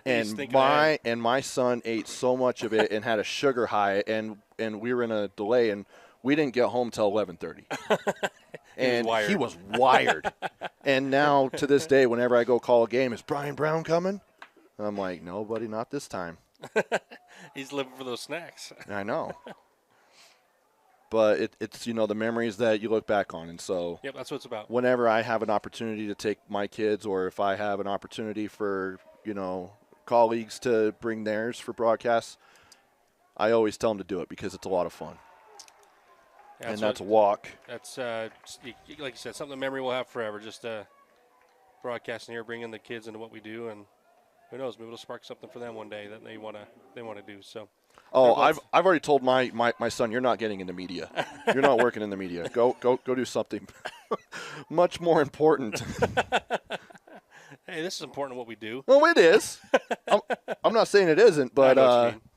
and my son ate so much of it and had a sugar high, and we were in a delay, and we didn't get home till 11:30. And he was wired. And now to this day, whenever I go call a game, is Brian Brown coming? And I'm like, no, buddy, not this time. He's living for those snacks. I know. But it's the memories that you look back on. And so yep, that's what it's about. Whenever I have an opportunity to take my kids, or if I have an opportunity for, colleagues to bring theirs for broadcasts, I always tell them to do it because it's a lot of fun. Yeah, that's a walk. That's, like you said, something the memory will have forever. Just broadcasting here, bringing the kids into what we do, and who knows, maybe it'll spark something for them one day that they want to do. So. Oh, I've already told my son, you're not getting into media. You're not working in the media. Go do something much more important. Hey, this is important what we do. Well, it is. I'm not saying it isn't, but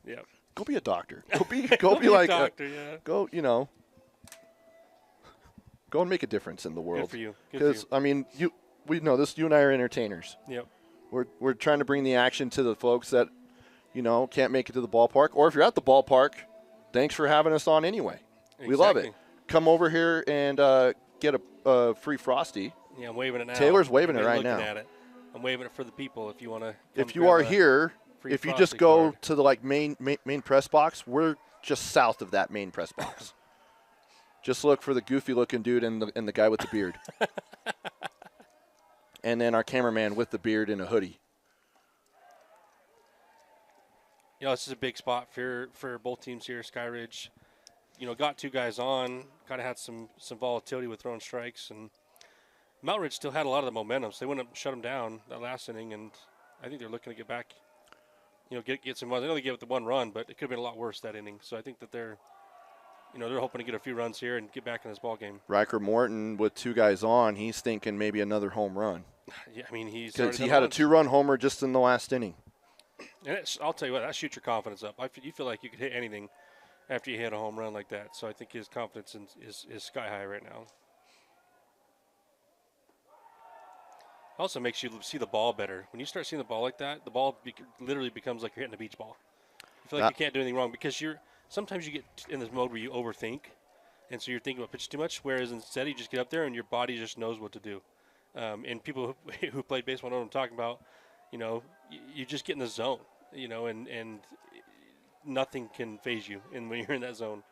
yeah. Go be a doctor. Go be like a doctor. Yeah. Go and make a difference in the world. Good for you. Because we know this. You and I are entertainers. Yep. We're trying to bring the action to the folks that can't make it to the ballpark. Or if you're at the ballpark, thanks for having us on anyway. Exactly. We love it. Come over here and get a free Frosty. Yeah, I'm waving it now. Taylor's waving it right now. At it. I'm waving it for the people if you want to. If you are here, if you just go to the main press box, we're just south of that main press box. Just look for the goofy-looking dude and the guy with the beard. And then our cameraman with the beard and a hoodie. This is a big spot for both teams here. Skyridge, got two guys on, kind of had some volatility with throwing strikes, and Mountain Ridge still had a lot of the momentum, so they wouldn't shut them down that last inning, and I think they're looking to get back, get some runs. I know they gave it the one run, but it could have been a lot worse that inning. So I think that they're hoping to get a few runs here and get back in this ball game. Riker Morton with two guys on, he's thinking maybe another home run. Yeah, he had a 2-run homer just in the last inning. And I'll tell you what, that shoots your confidence up. You feel like you could hit anything after you hit a home run like that. So I think his confidence is sky high right now. Also makes you see the ball better. When you start seeing the ball like that, the ball literally becomes like you're hitting a beach ball. You feel like you can't do anything wrong because sometimes you get in this mode where you overthink, and so you're thinking about pitch too much, whereas instead you just get up there and your body just knows what to do. And people who played baseball know what I'm talking about. You just get in the zone, and nothing can phase you when you're in that zone.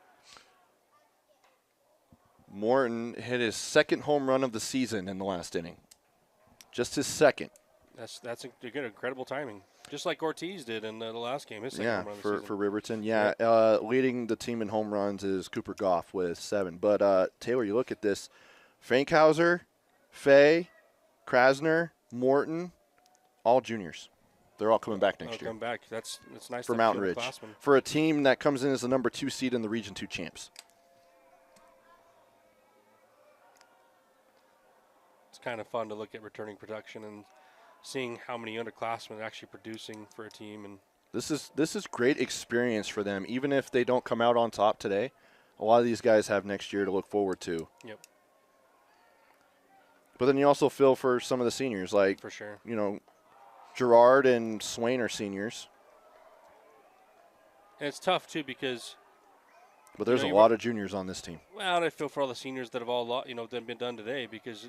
Morton hit his second home run of the season in the last inning. just his second. That's incredible timing. Just like Ortiz did in the last game. His second home run of the for season. Riverton. Yeah, leading the team in home runs is Cooper Goff with 7. But, Taylor, you look at this. Fankhauser, Fay, Krasner, Morton, all juniors. They're all coming back next year. Come back. That's nice for Mountain Ridge. For a team that comes in as the number 2 seed in the Region 2 champs. It's kind of fun to look at returning production and seeing how many underclassmen are actually producing for a team. And this is great experience for them. Even if they don't come out on top today, a lot of these guys have next year to look forward to. Yep. But then you also feel for some of the seniors, like, for sure, Gerard and Swain are seniors. And it's tough, too, because but there's a lot of juniors on this team. Well, and I feel for all the seniors that have all been done today, because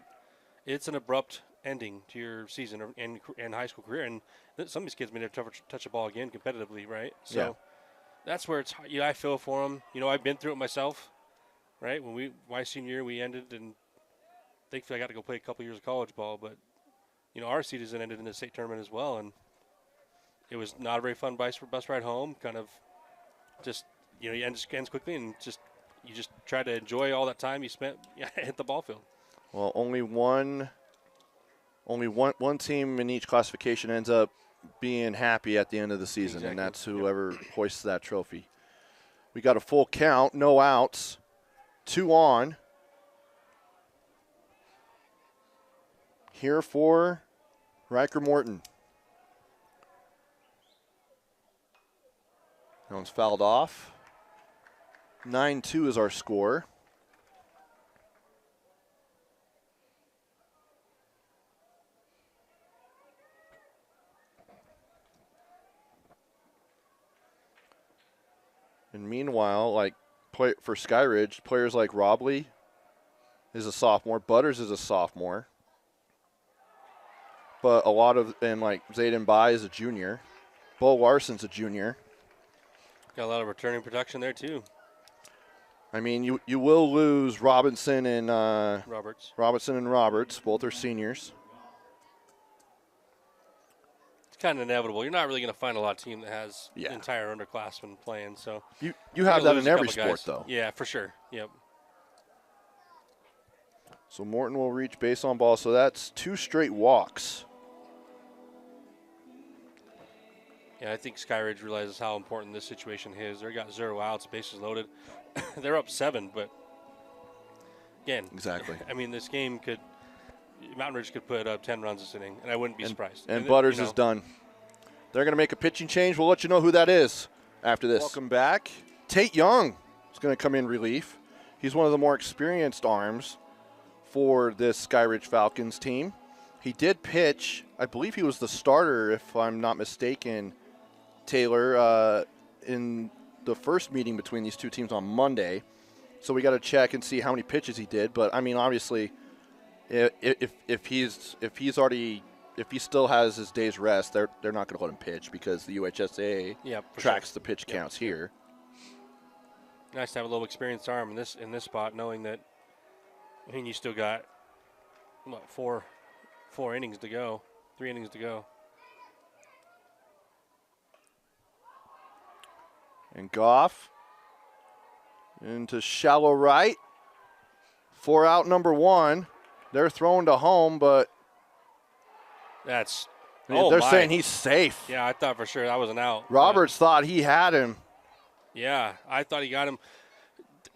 it's an abrupt ending to your season and high school career, and some of these kids may never touch a ball again competitively, right? So that's where it's. I feel for them. I've been through it myself, right? When my senior year, we ended, and thankfully I got to go play a couple years of college ball, but our season ended in the state tournament as well, and it was not a very fun bus ride home. Kind of just you ends quickly, and you just try to enjoy all that time you spent at the ball field. Well, only one team in each classification ends up being happy at the end of the season, exactly. And that's whoever hoists that trophy. We got a full count, no outs, 2 on. Here for Riker Morton. That one's fouled off. 9-2 is our score. And meanwhile, for Skyridge, players like Robley is a sophomore, Butters is a sophomore. But Zayden Bai is a junior. Bo Larson's a junior. Got a lot of returning production there, too. I mean, you will lose Robinson and Roberts. Both are seniors. It's kind of inevitable. You're not really going to find a lot of team that has entire underclassmen playing. So you have that in every sport, though. Yeah, for sure. Yep. So Morton will reach base on ball. So that's 2 straight walks. Yeah, I think Skyridge realizes how important this situation is. They got 0 outs, bases loaded. They're up 7, but again, exactly. I mean, this game Mountain Ridge could put up 10 runs this inning, and I wouldn't be surprised. And Butters is done. They're going to make a pitching change. We'll let you know who that is after this. Welcome back. Tate Young is going to come in relief. He's one of the more experienced arms for this Skyridge Falcons team. He did pitch. I believe he was the starter, if I'm not mistaken, Taylor, in the first meeting between these two teams on Monday. So we got to check and see how many pitches he did. But I mean, obviously, if he still has his day's rest, they're not going to let him pitch because the UHSA tracks the pitch counts here. Nice to have a little experienced arm in this spot, knowing that. I mean, you still got four innings to go, 3 innings to go. And Goff into shallow right. 4 out, number 1. They're throwing to home, but they're saying he's safe. Yeah, I thought for sure that was an out. Roberts thought he had him. Yeah, I thought he got him.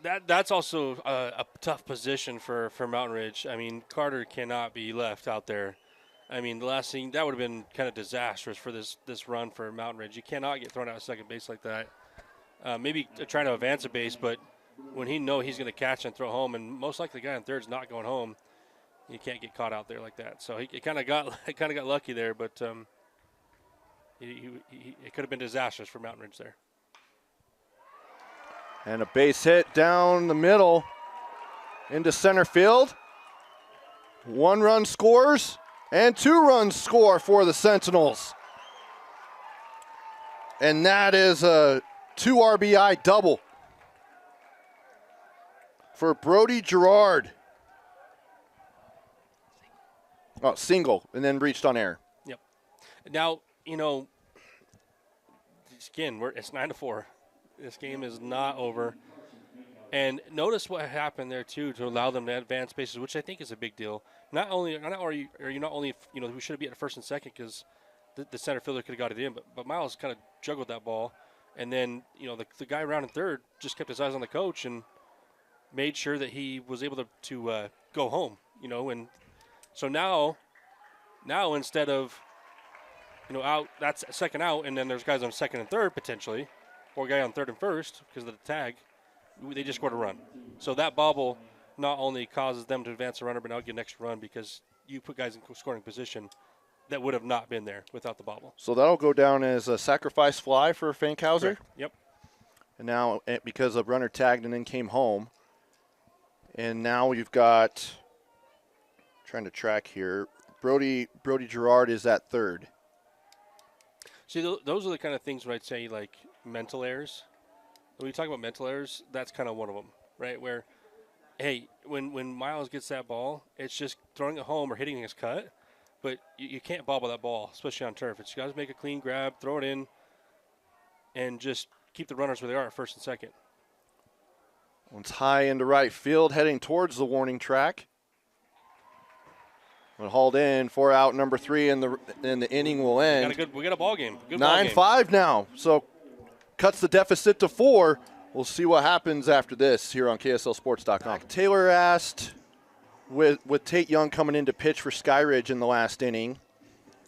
That's also a tough position for Mountain Ridge. I mean, Carter cannot be left out there. I mean, the last thing, that would have been kind of disastrous for this run for Mountain Ridge. You cannot get thrown out of second base like that. Maybe trying to advance a base, but when he's going to catch and throw home, and most likely the guy on third's not going home, you can't get caught out there like that. So he kind of got lucky there, but it could have been disastrous for Mountain Ridge there. And a base hit down the middle into center field. 1 run scores and 2 runs score for the Sentinels. And that is a 2 RBI double for Brody Gerard. Oh, single, and then reached on air. Yep. Now, again, it's 9-4. This game is not over. And notice what happened there, too, to allow them to advance bases, which I think is a big deal. Not only are you not only, we should have been at first and second because the center fielder could have got it in, but Miles kind of juggled that ball. And then, the guy around in third just kept his eyes on the coach and made sure that he was able to go home, And so now instead of, out, that's second out, and then there's guys on second and third potentially, or a guy on third and first because of the tag, they just scored a run. So that bobble not only causes them to advance a runner, but now get an extra run because you put guys in scoring position that would have not been there without the bobble. So that'll go down as a sacrifice fly for Fankhauser. Correct. Yep. And now, because a runner tagged and then came home, and now you've got, trying to track here, Brody Gerard is at third. See, those are the kind of things where I'd say, like, mental errors. When you talk about mental errors, that's kind of one of them, right? Where, hey, when Miles gets that ball, it's just throwing it home or hitting his cut, but you can't bobble that ball, especially on turf. It's got to make a clean grab, throw it in, and just keep the runners where they are at first and second. One's high into right field, heading towards the warning track. When hauled in, 4 out, number 3, and the inning will end. We got a ball game. 9-5 now. So cuts the deficit to 4. We'll see what happens after this here on KSLSports.com. Taylor asked, with Tate Young coming in to pitch for Skyridge in the last inning,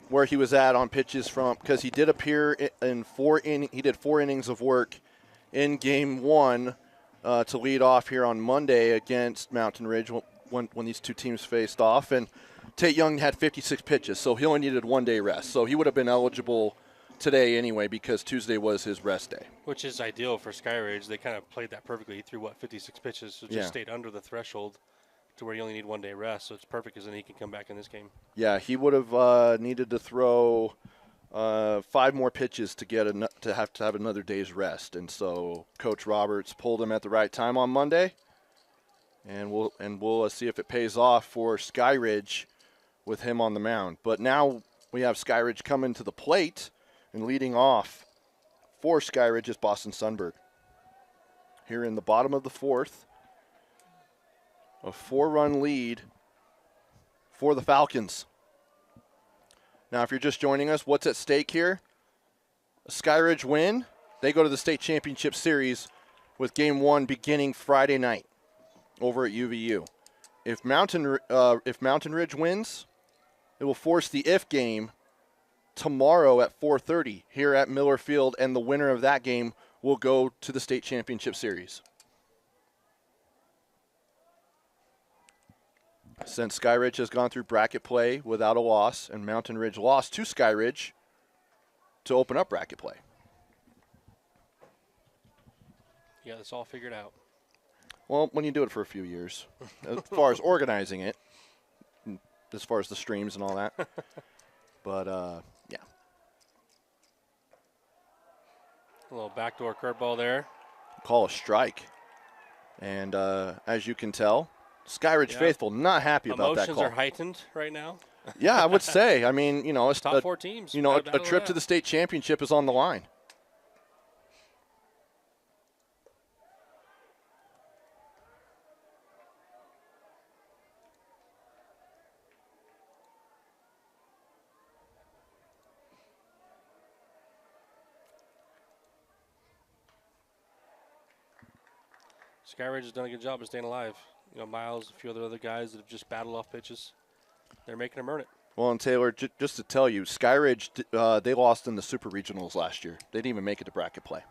where he was at on pitches from, because he did appear in 4 innings. He did 4 innings of work in Game 1 to lead off here on Monday against Mountain Ridge when these two teams faced off. And Tate Young had 56 pitches, so he only needed 1 day rest. So he would have been eligible today anyway because Tuesday was his rest day. Which is ideal for Skyridge. They kind of played that perfectly. He threw, 56 pitches, so just stayed under the threshold to where you only need 1 day rest. So it's perfect because then he can come back in this game. Yeah, he would have needed to throw 5 more pitches to have another day's rest. And so Coach Roberts pulled him at the right time on Monday. And we'll see if it pays off for Skyridge with him on the mound. But now we have Skyridge coming to the plate, and leading off for Skyridge is Boston Sunberg. Here in the bottom of the 4th, a 4-run lead for the Falcons. Now, if you're just joining us, what's at stake here? A Skyridge win, they go to the state championship series with Game 1 beginning Friday night over at UVU. If Mountain Ridge wins, it will force the if game tomorrow at 4:30 here at Miller Field, and the winner of that game will go to the state championship series. Since Skyridge has gone through bracket play without a loss, and Mountain Ridge lost to Skyridge to open up bracket play. Yeah, that's all figured out. Well, when you do it for a few years, as far as organizing it, as far as the streams and all that. But, yeah. A little backdoor curveball there. Call a strike. And as you can tell, Skyridge faithful not happy about that call. Emotions are heightened right now. Yeah, I would say. I mean, it's top 4 teams. A trip to the state championship is on the line. Skyridge has done a good job of staying alive. Miles, a few other guys that have just battled off pitches. They're making them earn it. Well, and Taylor, just to tell you, Skyridge, they lost in the Super Regionals last year. They didn't even make it to bracket play.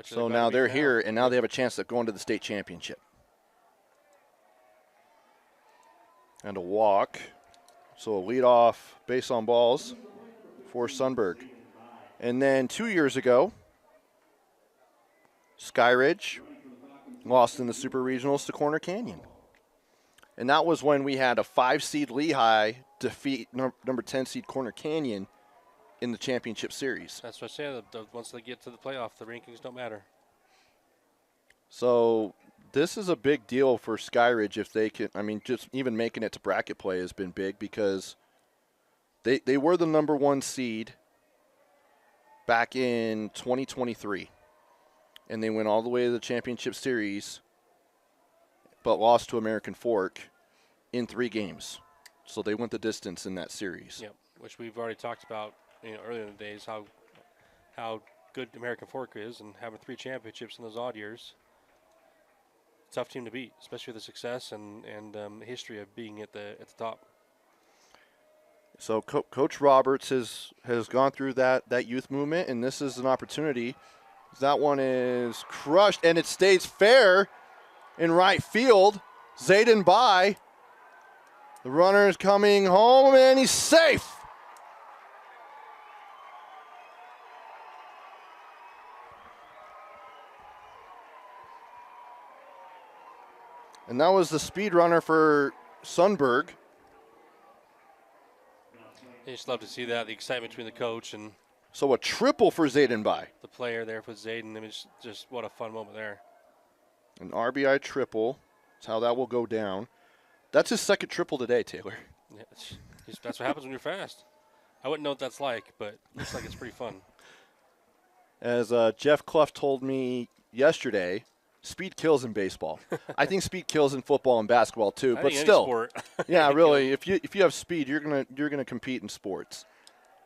So now they're here, and now they have a chance of going to the state championship. And a walk. So a leadoff base on balls for Sunberg. And then 2 years ago, Skyridge lost in the Super Regionals to Corner Canyon. And that was when we had a 5-seed Lehigh defeat number 10 seed Corner Canyon in the championship series. That's what I say. Once they get to the playoff, the rankings don't matter. So this is a big deal for Skyridge if they can. I mean, just even making it to bracket play has been big because they were the number 1 seed back in 2023, and they went all the way to the championship series, but lost to American Fork in 3 games. So they went the distance in that series. Yep, which we've already talked about, earlier in the days, how good American Fork is, and having 3 championships in those odd years. Tough team to beat, especially with the success and history of being at the top. So Coach Roberts has gone through that youth movement, and this is an opportunity. That one is crushed, and it stays fair in right field. Zayden by. The runner is coming home, and he's safe. And that was the speed runner for Sundberg. You just love to see that, the excitement between the coach and So a triple for Zayden by. the player there with Zayden. I mean, it's just what a fun moment there. An RBI triple. That's how that will go down. That's his second triple today, Taylor. Yeah, that's what happens when you're fast. I wouldn't know what that's like, but it looks like it's pretty fun. As Jeff Clough told me yesterday, speed kills in baseball. I think speed kills in football and basketball too, I but think any still. sport. Yeah, really. If you have speed, you're gonna compete in sports.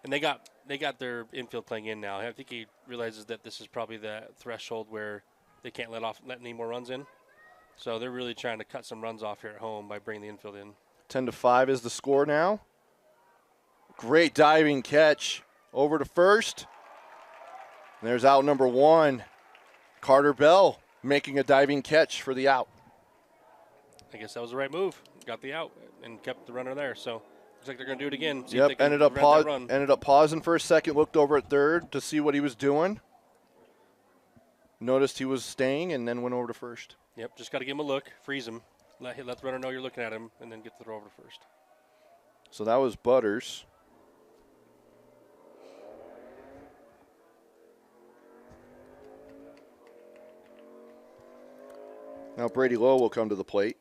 And they got their infield playing in now. I think he realizes that this is probably the threshold where they can't let any more runs in. So they're really trying to cut some runs off here at home by bringing the infield in. 10-5 is the score now. Great diving catch over to first. There's out number 1. Carter Bell making a diving catch for the out. I guess that was the right move. Got the out and kept the runner there. So looks like they're going to do it again. See if Yep, they can ended up prevent that run. pausing for a second, looked over at third to see what he was doing. Noticed he was staying and then went over to first. Yep, just got to give him a look, freeze him, let the runner know you're looking at him, and then get the throw over to first. So that was Butters. Now Brady Lowe will come to the plate.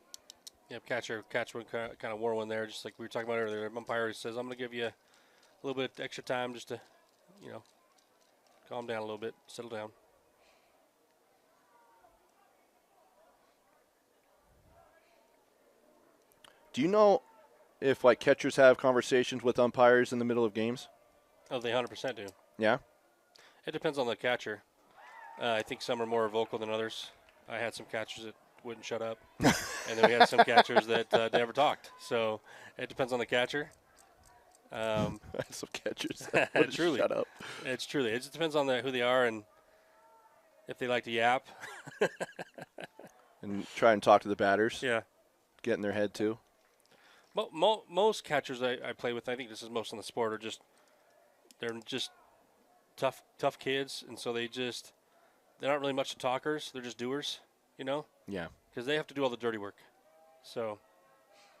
Yep, catch one kind of wore one there, just like we were talking about earlier. The umpire says, I'm going to give you a little bit extra time just to, calm down a little bit, settle down. Do you know if catchers have conversations with umpires in the middle of games? Oh, they 100% do. Yeah? It depends on the catcher. I think some are more vocal than others. I had some catchers that wouldn't shut up, and then we had some catchers that never talked. So it depends on the catcher. Some catchers that wouldn't Truly. shut up. It's truly. It just depends on who they are and if they like to yap. And try and talk to the batters. Yeah. Get in their head too. Most catchers I play with, I think this is most in the sport, they're just tough kids, and so they're not really much talkers. They're just doers, Yeah. because they have to do all the dirty work. So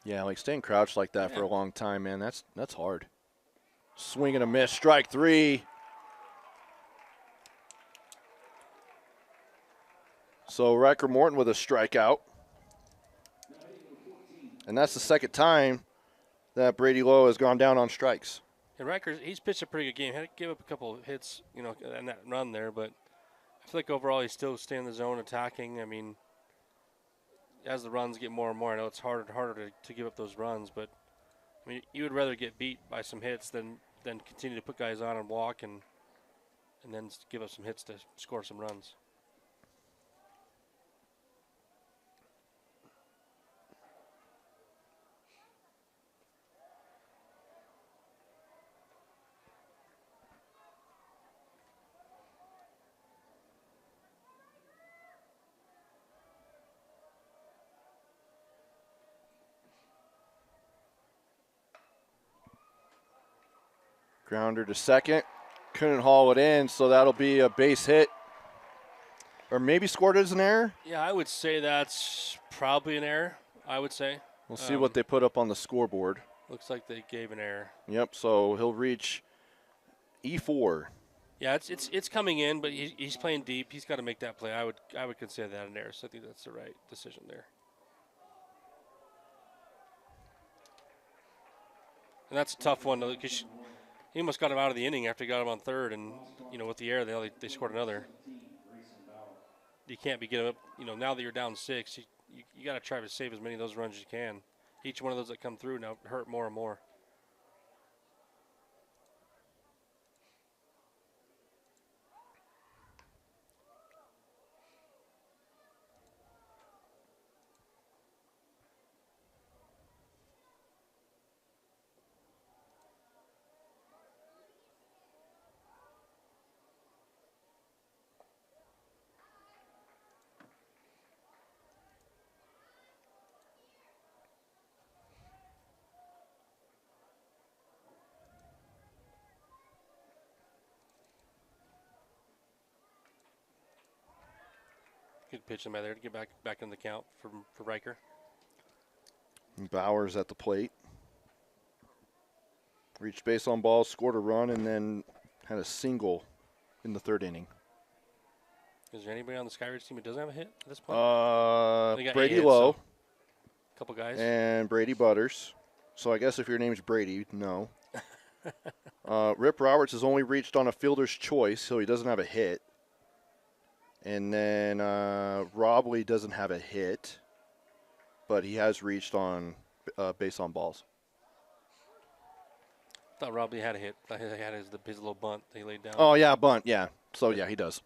Yeah, staying crouched like that for a long time, man, that's hard. Swing and a miss, strike 3. So Riker Morton with a strikeout. And that's the second time that Brady Lowe has gone down on strikes. and Riker, he's pitched a pretty good game. Had to give up a couple of hits, in that run there, but I feel like overall he's still staying in the zone, attacking. I mean, as the runs get more and more, I know it's harder and harder to give up those runs, but I mean, you would rather get beat by some hits than continue to put guys on and walk and then give up some hits to score some runs. Grounder to second. Couldn't haul it in, so that'll be a base hit. Or maybe scored as an error. Yeah, I would say that's probably an error, I would say. We'll see what they put up on the scoreboard. Looks like they gave an error. Yep, so he'll reach E4. Yeah, it's coming in, but he's playing deep. He's got to make that play. I would consider that an error. So I think that's the right decision there. And that's a tough one because he almost got him out of the inning after he got him on third, and with the error they scored another. You can't be getting up. Now that you're down 6, you got to try to save as many of those runs as you can. Each one of those that come through now hurt more and more. Good pitch in by there to get back in the count for Riker. Bowers at the plate. Reached base on balls, scored a run, and then had a single in the 3rd inning. Is there anybody on the Skyridge team who doesn't have a hit at this point? Brady Lowe. A couple guys. And Brady Butters. So I guess if your name's Brady, no. Rip Roberts has only reached on a fielder's choice, so he doesn't have a hit. And then Robley doesn't have a hit, but he has reached on base on balls. I thought Robley had a hit. I thought he had his little bunt that he laid down. Oh, yeah, bunt, yeah. So, yeah, he does.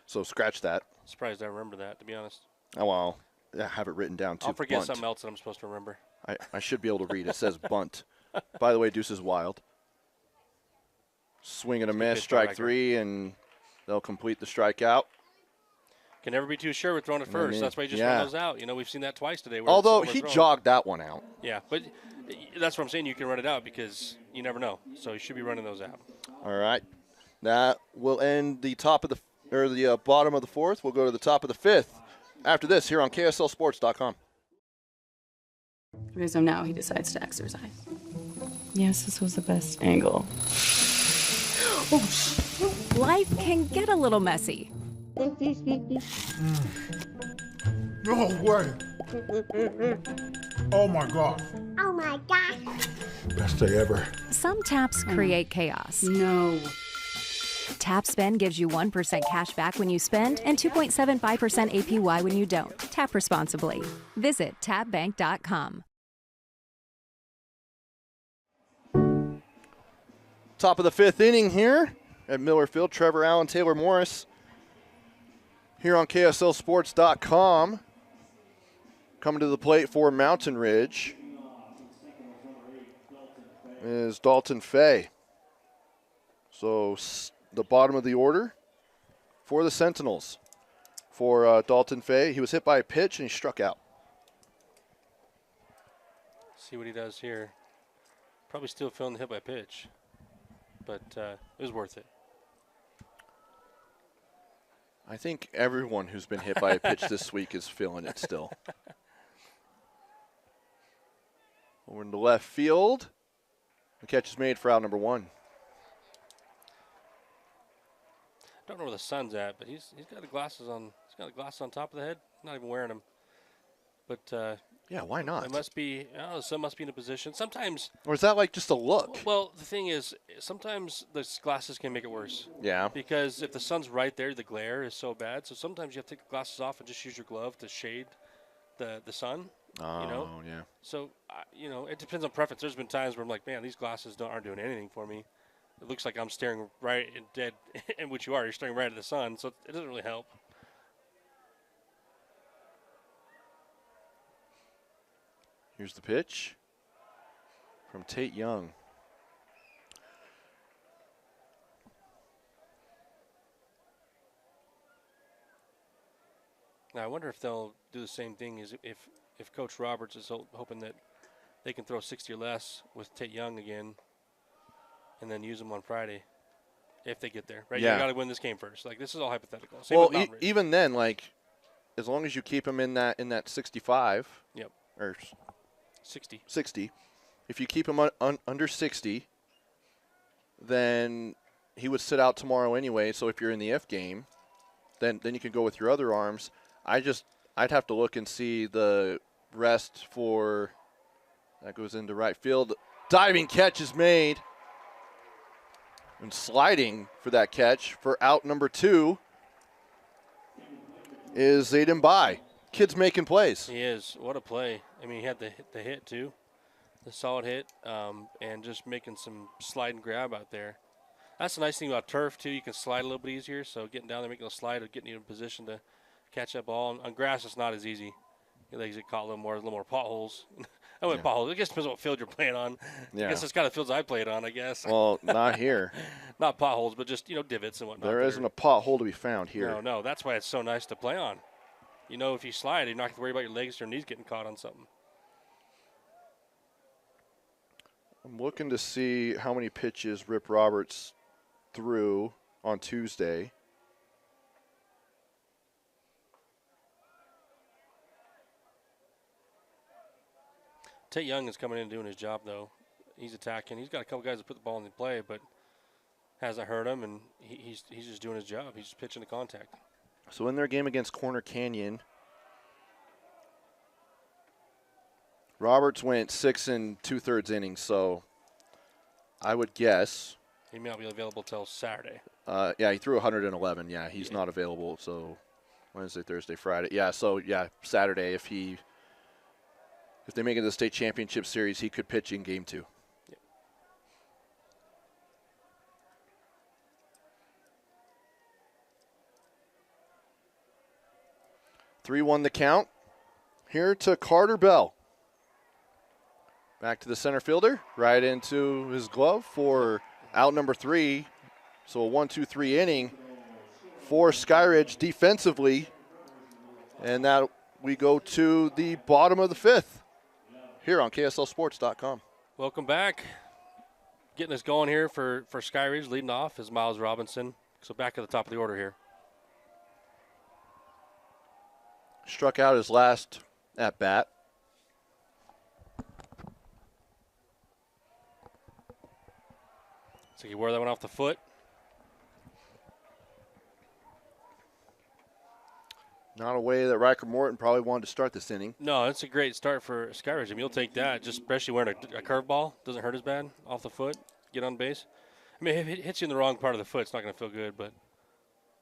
So scratch that. Surprised I remember that, to be honest. Oh, well, I have it written down, too. I'll forget bunt. something else that I'm supposed to remember. I should be able to read. It says bunt. By the way, Deuce is wild. Swing and a miss, strike 3, and they'll complete the strikeout. Can never be too sure with throwing it first. That's why you just run those out. We've seen that twice today. Although he jogged that one out. Yeah, but that's what I'm saying. You can run it out because you never know. So you should be running those out. All right. That will end the bottom of the 4th. We'll go to the top of the 5th after this here on KSLSports.com. Okay, so now he decides to exercise. Yes, this was the best angle. Life can get a little messy. No way. Oh my God. Oh my gosh. Best day ever. Some taps create chaos. No. Tap Spend gives you 1% cash back when you spend and 2.75% APY when you don't. Tap responsibly. Visit tapbank.com. Top of the 5th inning here at Miller Field. Trevor Allen, Taylor Morris here on KSLSports.com. Coming to the plate for Mountain Ridge is Dalton Fay. So the bottom of the order for the Sentinels. For Dalton Fay, he was hit by a pitch and he struck out. See what he does here. Probably still feeling the hit by pitch, but it was worth it. I think everyone who's been hit by a pitch this week is feeling it still. Over in the left field. The catch is made for out number 1. Don't know where the sun's at, but he's got the glasses on. He's got the glasses on top of the head. Not even wearing them. But yeah, why not? It must be. The sun must be in a position. Sometimes. Or is that like just a look? Well, the thing is, sometimes the glasses can make it worse. Yeah. Because if the sun's right there, the glare is so bad. So sometimes you have to take the glasses off and just use your glove to shade the sun. Oh, yeah. So it depends on preference. There's been times where I'm like, man, these glasses aren't doing anything for me. It looks like I'm staring right and dead, in which you are. You're staring right at the sun, so it doesn't really help. Here's the pitch from Tate Young. Now, I wonder if they'll do the same thing as if Coach Roberts is hoping that they can throw 60 or less with Tate Young again and then use them on Friday if they get there, right? Yeah. You got to win this game first. Like, this is all hypothetical. Same Well, with even then, like, as long as you keep him in that 65, Yep. or 60. if you keep him under 60, then he would sit out tomorrow anyway. So if you're in the if game, then you can go with your other arms. I'd have to look and see the rest for that goes into right field. Diving catch is made. And sliding for that catch for out number 2 is Zayden Bai. Kid's making plays. He is. What a play. I mean, he had the hit, too. The solid hit, and just making some slide and grab out there. That's the nice thing about turf, too. You can slide a little bit easier, so getting down there, making a slide, or getting you in position to catch that ball. On grass, it's not as easy. Your legs get caught a little more potholes. I went potholes. I guess it depends on what field you're playing on. Yeah. I guess it's kind of fields I played on, I guess. Well, not here. Not potholes, but just, divots and whatnot. There isn't a pothole to be found here. No, that's why it's so nice to play on. If you slide, you're not going to worry about your legs or knees getting caught on something. I'm looking to see how many pitches Rip Roberts threw on Tuesday. Tate Young is coming in and doing his job, though. He's attacking. He's got a couple guys that put the ball in the play, but hasn't hurt him, and he's just doing his job. He's just pitching to contact. So in their game against Corner Canyon, Roberts went 6 2/3 innings, so I would guess. He may not be available till Saturday. Yeah, he threw 111. Yeah, he's not available, so Wednesday, Thursday, Friday. Yeah, so, Saturday, if they make it to the state championship series, he could pitch in game 2. Yep. 3-1 the count. Here to Carter Bell. Back to the center fielder, right into his glove for out number 3. So a 1-2-3 inning for Skyridge defensively. And that we go to the bottom of the 5th here on KSLSports.com. Welcome back. Getting us going here for Skyridge. Leading off is Miles Robinson. So back at the top of the order here. Struck out his last at bat. So he wore that one off the foot. Not a way that Riker Morton probably wanted to start this inning. No, it's a great start for Skyridge. I mean, you'll take that, just especially wearing a curveball. Doesn't hurt as bad off the foot. Get on base. I mean, if it hits you in the wrong part of the foot, it's not going to feel good, but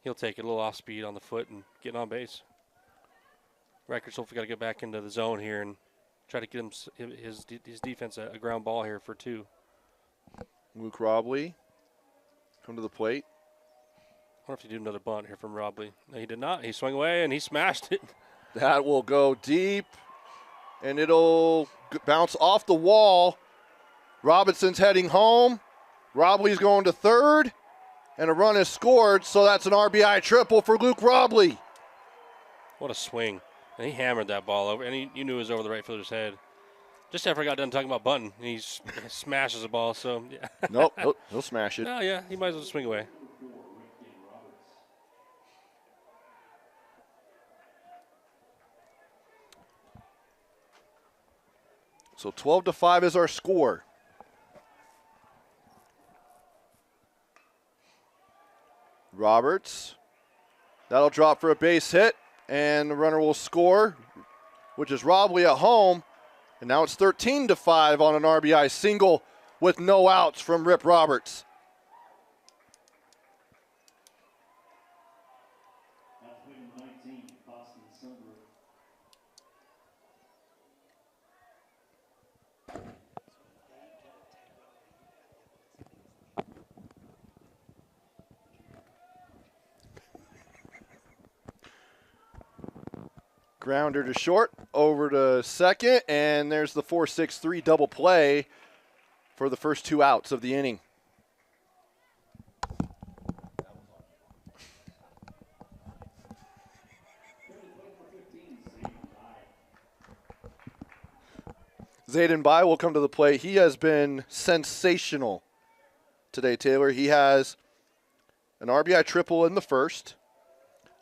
he'll take it a little off speed on the foot and get on base. Riker's hopefully got to get back into the zone here and try to get his defense a ground ball here for 2. Luke Robley come to the plate. I wonder if he did another bunt here from Robley. No, he did not. He swung away, and he smashed it. That will go deep, and it'll bounce off the wall. Robinson's heading home. Robley's going to third, and a run is scored, so that's an RBI triple for Luke Robley. What a swing. And he hammered that ball over, and you knew it was over the right fielder's head. Just after I got done talking about bunting, and he smashes the ball, so yeah. Nope, he'll smash it. Oh, yeah, he might as well swing away. So 12-5 is our score. Roberts. That'll drop for a base hit, and the runner will score, which is Robley at home. And now it's 13-5 on an RBI single with no outs from Rip Roberts. Grounder to short, over to second, and there's the 4-6-3 double play for the first 2 outs of the inning. Zayden Bai will come to the plate. He has been sensational today, Taylor. He has an RBI triple in the first,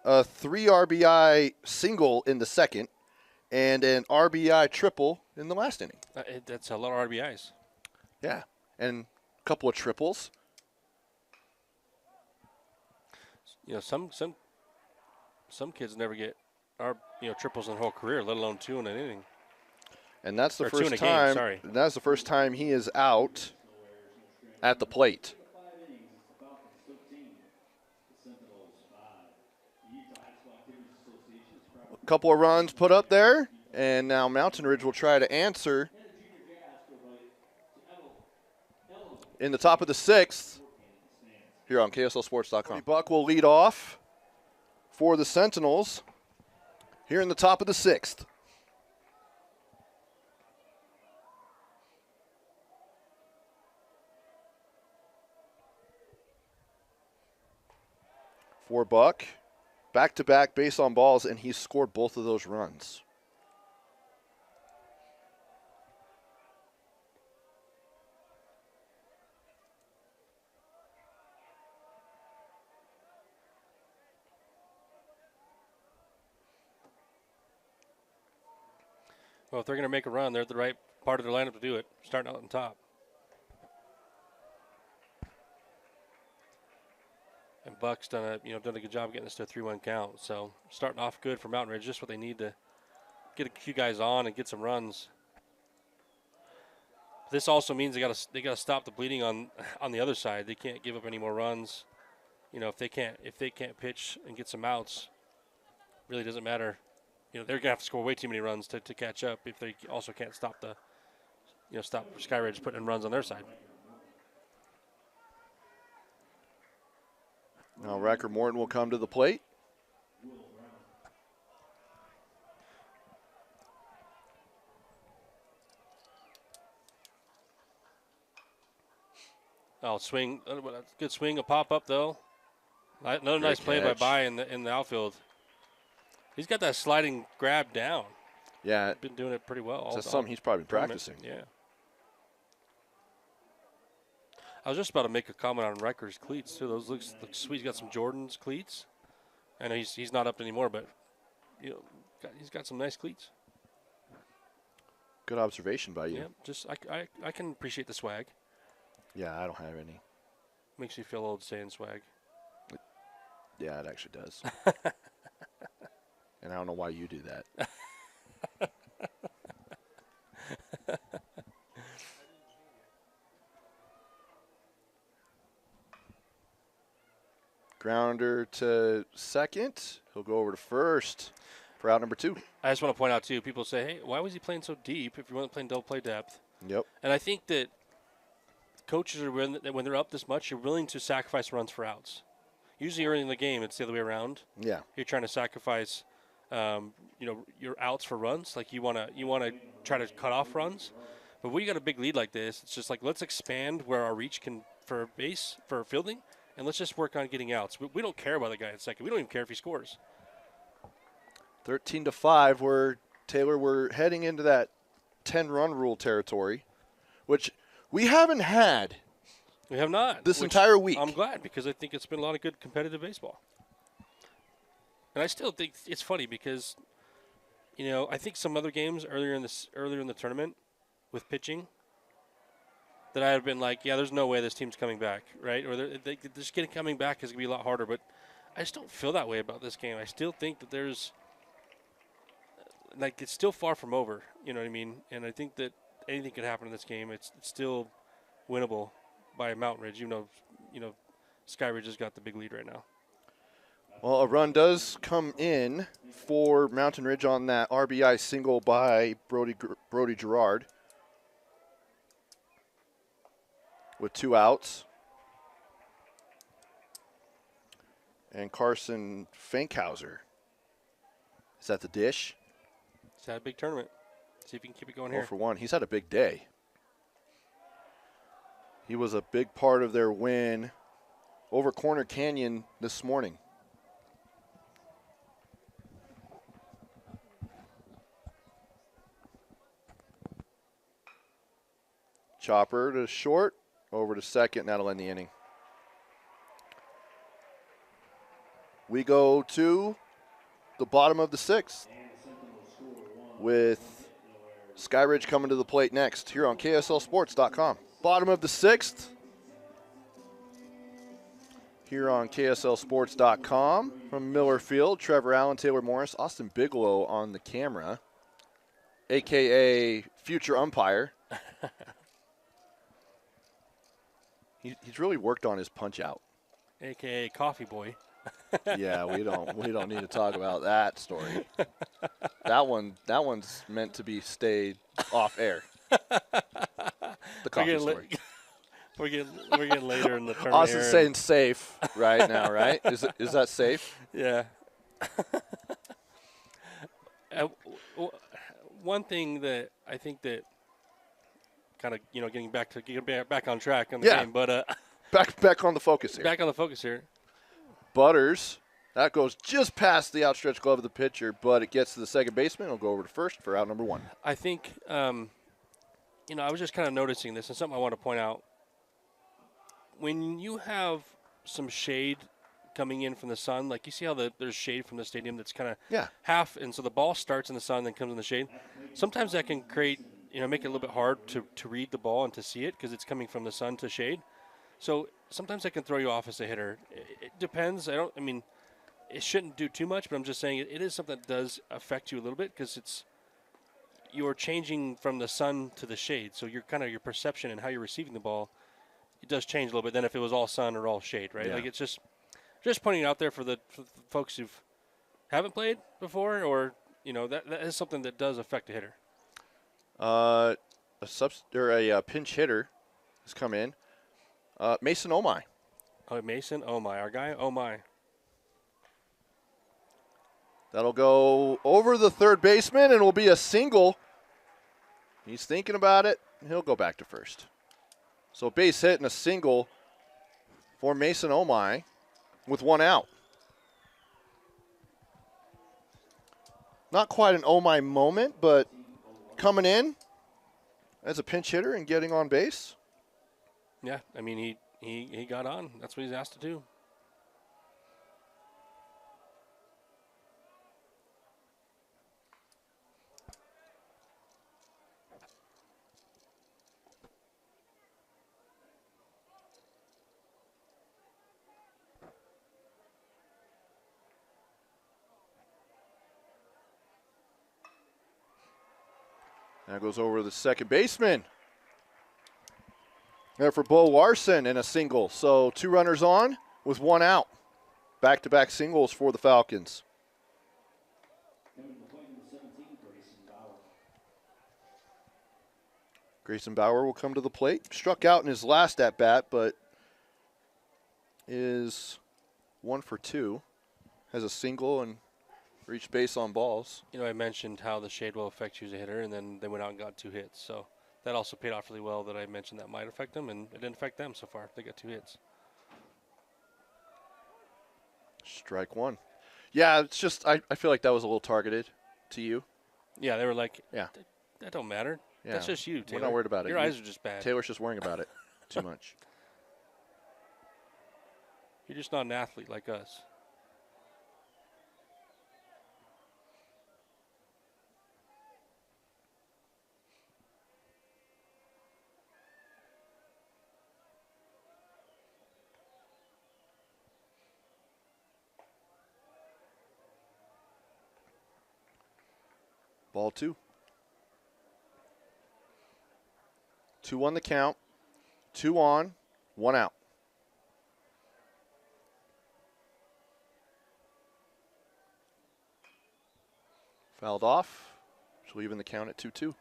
a 3 RBI single in the second, and an RBI triple in the last inning. That's a lot of RBIs. Yeah, and a couple of triples. some kids never get triples in their whole career, let alone 2 in an inning. And that's the Or 2 in first a game, time. sorry. That's the first time he is out at the plate. A couple of runs put up there, and now Mountain Ridge will try to answer in the top of the 6th here on KSLSports.com. Buck will lead off for the Sentinels here in the top of the 6th. For Buck, back-to-back base on balls, and he scored both of those runs. Well, if they're going to make a run, they're at the right part of their lineup to do it, starting out on top. And Buck's done a good job getting this to a 3-1 count. So starting off good for Mountain Ridge, just what they need to get a few guys on and get some runs. This also means they got to stop the bleeding on the other side. They can't give up any more runs. If they can't pitch and get some outs, really doesn't matter. They're gonna have to score way too many runs to catch up if they also can't stop stop Skyridge putting in runs on their side. Now Racker Morton will come to the plate. Oh, swing! Good swing, a pop up though. Another nice play by Bai in the outfield. He's got that sliding grab down. Yeah, been doing it pretty well. That's something he's probably been practicing. Yeah. I was just about to make a comment on Riker's cleats too. Those look sweet. He's got some Jordan's cleats. I know he's not up anymore, but he's got some nice cleats. Good observation by you. Yeah, just I can appreciate the swag. Yeah, I don't have any. Makes you feel old saying swag. Yeah, it actually does. And I don't know why you do that. Grounder to second. He'll go over to first for out number 2. I just want to point out, too, people say, hey, why was he playing so deep if he wasn't playing double play depth? Yep. And I think that coaches are when they're up this much, you're willing to sacrifice runs for outs. Usually early in the game, it's the other way around. Yeah. You're trying to sacrifice your outs for runs. Like you want to try to cut off runs. But when you got a big lead like this, it's just like let's expand where our reach can for fielding, and let's just work on getting outs. We don't care about the guy at second. We don't even care if he scores. 13-5, we're heading into that 10-run rule territory, which we haven't had. We have not. This entire week. I'm glad because I think it's been a lot of good competitive baseball. And I still think it's funny because, I think some other games earlier in the tournament with pitching that I have been like, yeah, there's no way this team's coming back, right? Or they're just coming back is going to be a lot harder. But I just don't feel that way about this game. I still think that there's, it's still far from over. You know what I mean? And I think that anything could happen in this game. It's still winnable by Mountain Ridge, even though, Skyridge has got the big lead right now. Well, a run does come in for Mountain Ridge on that RBI single by Brody Gerard with 2 outs. And Carson Fankhauser is at the dish. He's had a big tournament. See if he can keep it going 0 here. for 1. He's had a big day. He was a big part of their win over Corner Canyon this morning. Chopper to short, over to second, and that'll end the inning. We go to the bottom of the 6th with Skyridge coming to the plate next here on KSLSports.com. Bottom of the 6th. here on KSLSports.com. From Miller Field, Trevor Allen, Taylor Morris, Austin Bigelow on the camera, a.k.a. future umpire. He's really worked on his punch-out. A.k.a. Coffee Boy. Yeah, we don't need to talk about that story. That one's meant to be stayed off air. The coffee story. We're getting later in the tournament. Austin's saying safe right now, right? Is that safe? Yeah. One thing that I think that kind of getting back on track on the game, but back on the focus here. Back on the focus here. Butters, that goes just past the outstretched glove of the pitcher, but it gets to the second baseman. It'll go over to first for out number 1. I think I was just kind of noticing this, and something I want to point out. When you have some shade coming in from the sun, like you see how there's shade from the stadium that's kind of half, and so the ball starts in the sun, then comes in the shade. Sometimes that can create, make it a little bit hard to read the ball and to see it because it's coming from the sun to shade. So sometimes that can throw you off as a hitter. It depends. It shouldn't do too much, but I'm just saying it is something that does affect you a little bit because you're changing from the sun to the shade. So your perception and how you're receiving the ball, it does change a little bit than if it was all sun or all shade, right? Yeah. Like it's just pointing it out there for the folks who haven't played before, or that is something that does affect a hitter. A pinch hitter has come in. Mason Omai. Oh, Mason Omai, our guy Omai. That'll go over the third baseman and will be a single. He's thinking about it. He'll go back to first. So base hit and a single for Mason Omai with 1 out. Not quite an Omai moment, but coming in as a pinch hitter and getting on base. Yeah, I mean, he got on. That's what he's asked to do. That goes over the second baseman. There for Bo Larson and a single. So 2 runners on with 1 out. Back-to-back singles for the Falcons. Grayson Bauer will come to the plate. Struck out in his last at-bat, but is 1 for 2. Has a single and reached base on balls. I mentioned how the shade will affect you as a hitter, and then they went out and got 2 hits. So that also paid off really well that I mentioned that might affect them, and it didn't affect them so far. They got 2 hits. Strike 1. Yeah, it's just I feel like that was a little targeted to you. Yeah, they were like, yeah, that don't matter. Yeah. That's just you, Taylor. We're not worried about it. Your eyes are just bad. Taylor's just worrying about it too much. You're just not an athlete like us. Ball 2. 2 on the count. 2 on, 1 out. Fouled off. So even the count at 2-2.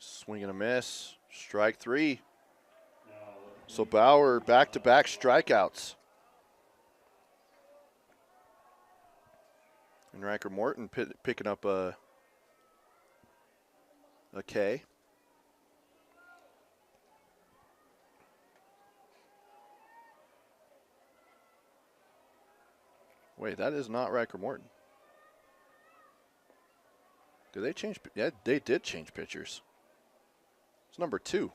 Swing and a miss. Strike 3. So Bauer back-to-back strikeouts. And Riker Morton picking up a K. Wait, that is not Riker Morton. Did they change? Yeah, they did change pitchers. It's number 2.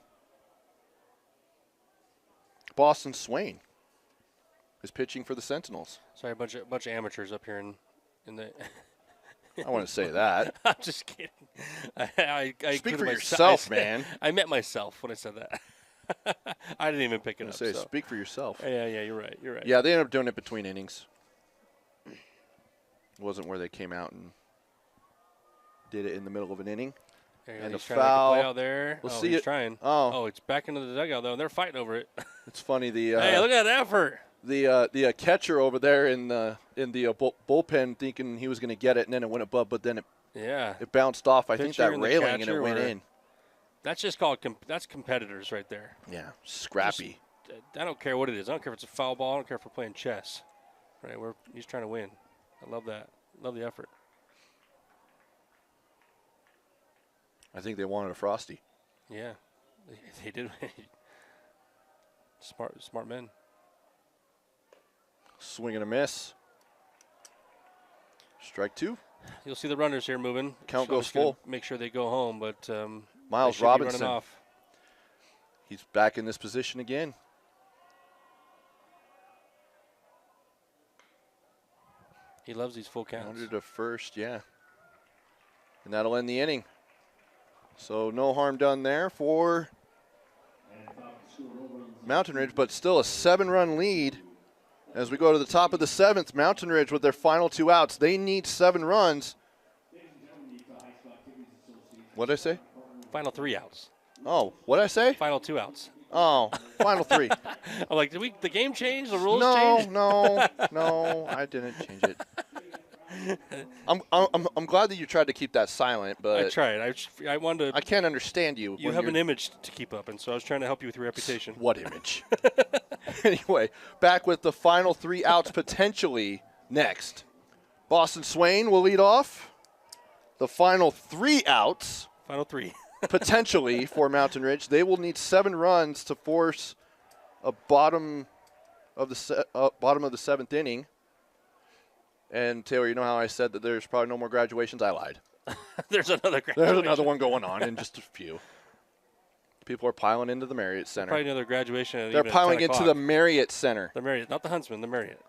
Boston Swain is pitching for the Sentinels. Sorry, a bunch of amateurs up here in the. I want to say that. I'm just kidding. I Speak for included yourself, myself. man. I meant myself when I said that. I didn't even pick it up. Say, so. speak for yourself. Yeah, you're right. You're right. Yeah, they ended up doing it between innings. It wasn't where they came out and did it in the middle of an inning. And a he's trying to foul. make a play out there. We'll oh, see he's it. trying. Oh. It's back into the dugout though, and they're fighting over it. It's funny. The hey, look at that effort. The catcher over there in the bullpen thinking he was going to get it, and then it went above, but then it bounced off. I think Pitcher that and the railing, and it catcher went were- in. That's just called that's competitors right there. Yeah, scrappy. I don't care what it is. I don't care if it's a foul ball. I don't care if we're playing chess. Right? He's trying to win. I love that. Love the effort. I think they wanted a Frosty. Yeah, they did. Smart men. Swing and a miss. Strike two. You'll see the runners here moving. Count So goes I'm just gonna full. Make sure they go home, but Miles they should be Robinson. running off. He's back in this position again. He loves these full counts. Under to first, yeah. And that'll end the inning. So no harm done there for Mountain Ridge, but still a 7-run lead. As we go to the top of the 7th, Mountain Ridge with their final 2 outs. They need 7 runs. What did I say? Final 3 outs. Oh, what did I say? Final 2 outs. Oh, final 3. I'm like, did the game change? The rules No, change? no, I didn't change it. I'm glad that you tried to keep that silent, but I tried. I wanted to. I can't understand you. You when have you're- an image to keep up, and so I was trying to help you with your reputation. What image? Anyway, back with the final 3 outs potentially next. Boston Swain will lead off. The final 3 outs Final 3. potentially for Mountain Ridge. They will need 7 runs to force a bottom of the 7th inning. And Taylor, you know how I said that there's probably no more graduations? I lied. There's another graduation. There's another one going on in just a few. People are piling into the Marriott Center. Probably another graduation. They're even at piling 10 into o'clock. the Marriott Center. The Marriott, not the Huntsman, the Marriott.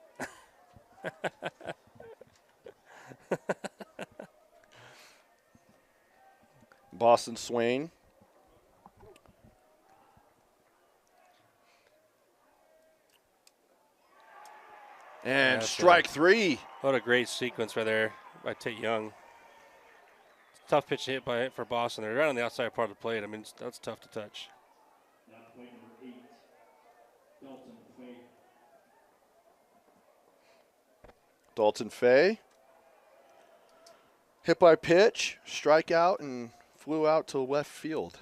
Boston Swain. And That's strike 3. What a great sequence right there by Tate Young. Tough pitch to hit for Boston. They're right on the outside part of the plate. I mean, that's tough to touch. Dalton Fay. Hit by pitch, strikeout, and flew out to left field.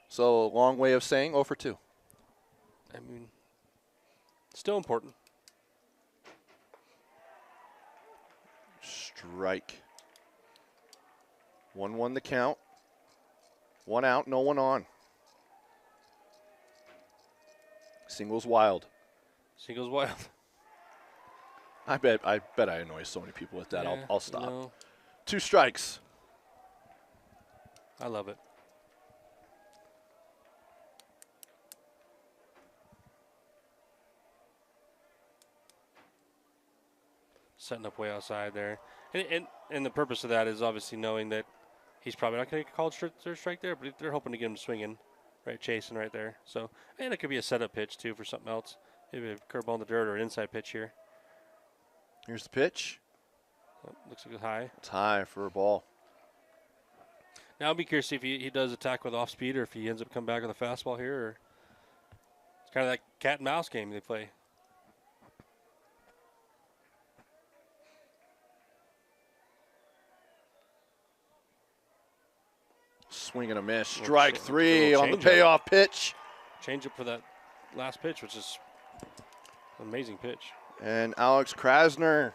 So a long way of saying 0 for 2. I mean, still important. Strike. 1-1 the count. 1 out, no one on. Singles wild. Singles wild. I bet I annoy so many people with that. Yeah, I'll stop. no, 2 strikes. I love it. Setting up way outside there. And the purpose of that is obviously knowing that he's probably not going to call third strike there, but they're hoping to get him swinging, right, chasing right there. So, and it could be a setup pitch, too, for something else. Maybe a curveball in the dirt or an inside pitch here. Here's the pitch. Oh, looks like it's high. It's high for a ball. Now I'll be curious to see if he does attack with off speed or if he ends up coming back with a fastball here. Or it's kind of that cat and mouse game they play. Swing and a miss. Strike little 3 on the changeup. payoff pitch. Change up for that last pitch, which is an amazing pitch. And Alex Krasner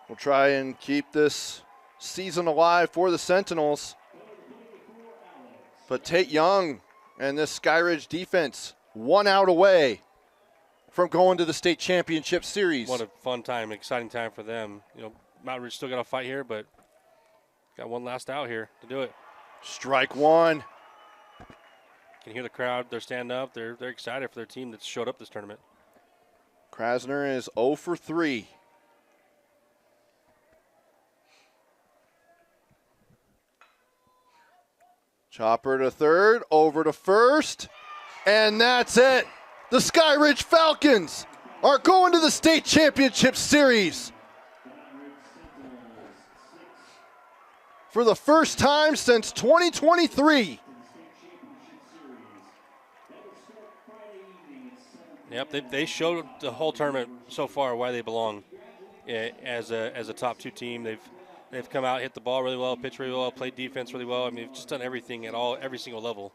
will try and keep this season alive for the Sentinels. But Tate Young and this Skyridge defense 1 out away from going to the state championship series. What a fun time, exciting time for them. You know, Mountain Ridge still got to fight here, but got one last out here to do it. Strike one. Can hear the crowd. They're standing up. They're excited for their team that showed up this tournament. Krasner is 0 for 3. Chopper to third, over to first, and that's it. The Skyridge Falcons are going to the state championship series. For the first time since 2023. Yep, they showed the whole tournament so far why they belong as a top 2 team. They've come out, hit the ball really well, pitched really well, played defense really well. I mean, they've just done everything at every single level.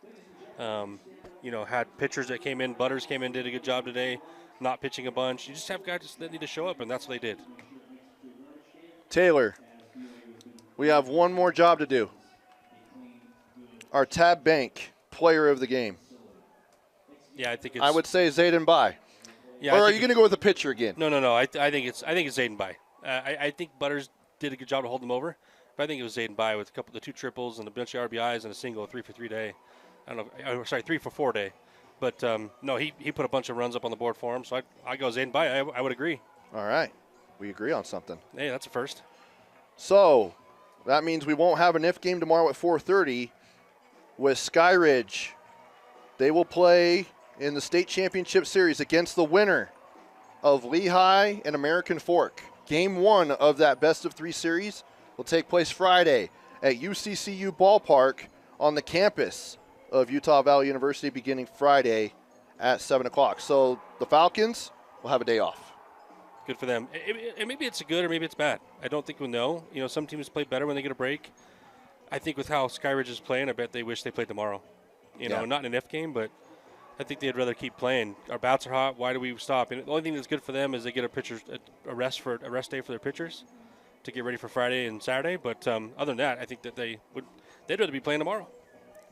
Had pitchers that came in. Butters came in, did a good job today, not pitching a bunch. You just have guys that need to show up, and that's what they did. Taylor, we have one more job to do. Our Tab Bank player of the game. Yeah, I think I would say Zayden Bai. Yeah, or are you going to go with the pitcher again? No. I think it's Zayden Bai. I think Butters did a good job to hold them over, but I think it was Zayden Bai with the 2 triples and a bunch of RBIs and a single 3 for 3 day. I don't know. 3 for 4 day. But no, he put a bunch of runs up on the board for him. So I go Zayden Bai. I would agree. All right, we agree on something. Hey, that's a first. So that means we won't have an if game tomorrow at 4:30 with Skyridge. They will play in the state championship series against the winner of Lehigh and American Fork. Game 1 of that best-of-3 series will take place Friday at UCCU Ballpark on the campus of Utah Valley University beginning Friday at 7 o'clock. So the Falcons will have a day off. Good for them. And maybe it's good or maybe it's bad. I don't think we'll know. Some teams play better when they get a break. I think with how Skyridge is playing, I bet they wish they played tomorrow. Not in an F game, but I think they'd rather keep playing. Our bats are hot. Why do we stop? And the only thing that's good for them is they get a rest day for their pitchers to get ready for Friday and Saturday. But other than that, I think that they'd rather be playing tomorrow.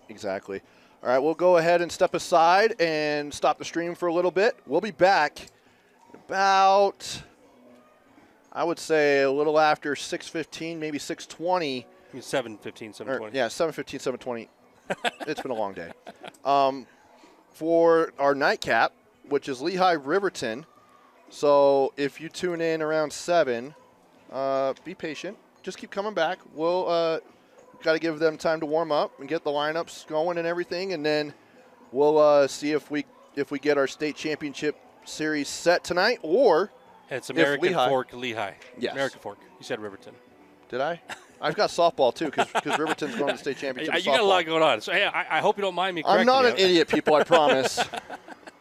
Exactly. All right, we'll go ahead and step aside and stop the stream for a little bit. We'll be back about, I would say, a little after 6:15, maybe 6:20. 7:15, 7:20. Yeah, 7:15, 7:20. It's been a long day. For our nightcap, which is Lehigh Riverton. So if you tune in around 7, be patient. Just keep coming back. We'll got to give them time to warm up and get the lineups going and everything, and then we'll see if we get our state championship series set tonight, or it's American Fork Lehigh. Yes. American Fork. You said Riverton. Did I? I've got softball too, because Riverton's going to the state championship. You got a lot going on. So hey, I hope you don't mind me correcting I'm not you. an idiot, people. I promise.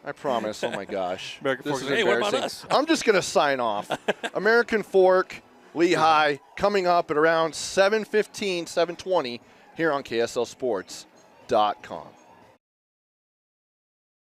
I promise. Oh my gosh. American This Fork. is Hey, what about embarrassing. us? I'm just going to sign off. American Fork Lehigh coming up at around 7:15, 7:20 here on KSLSports.com.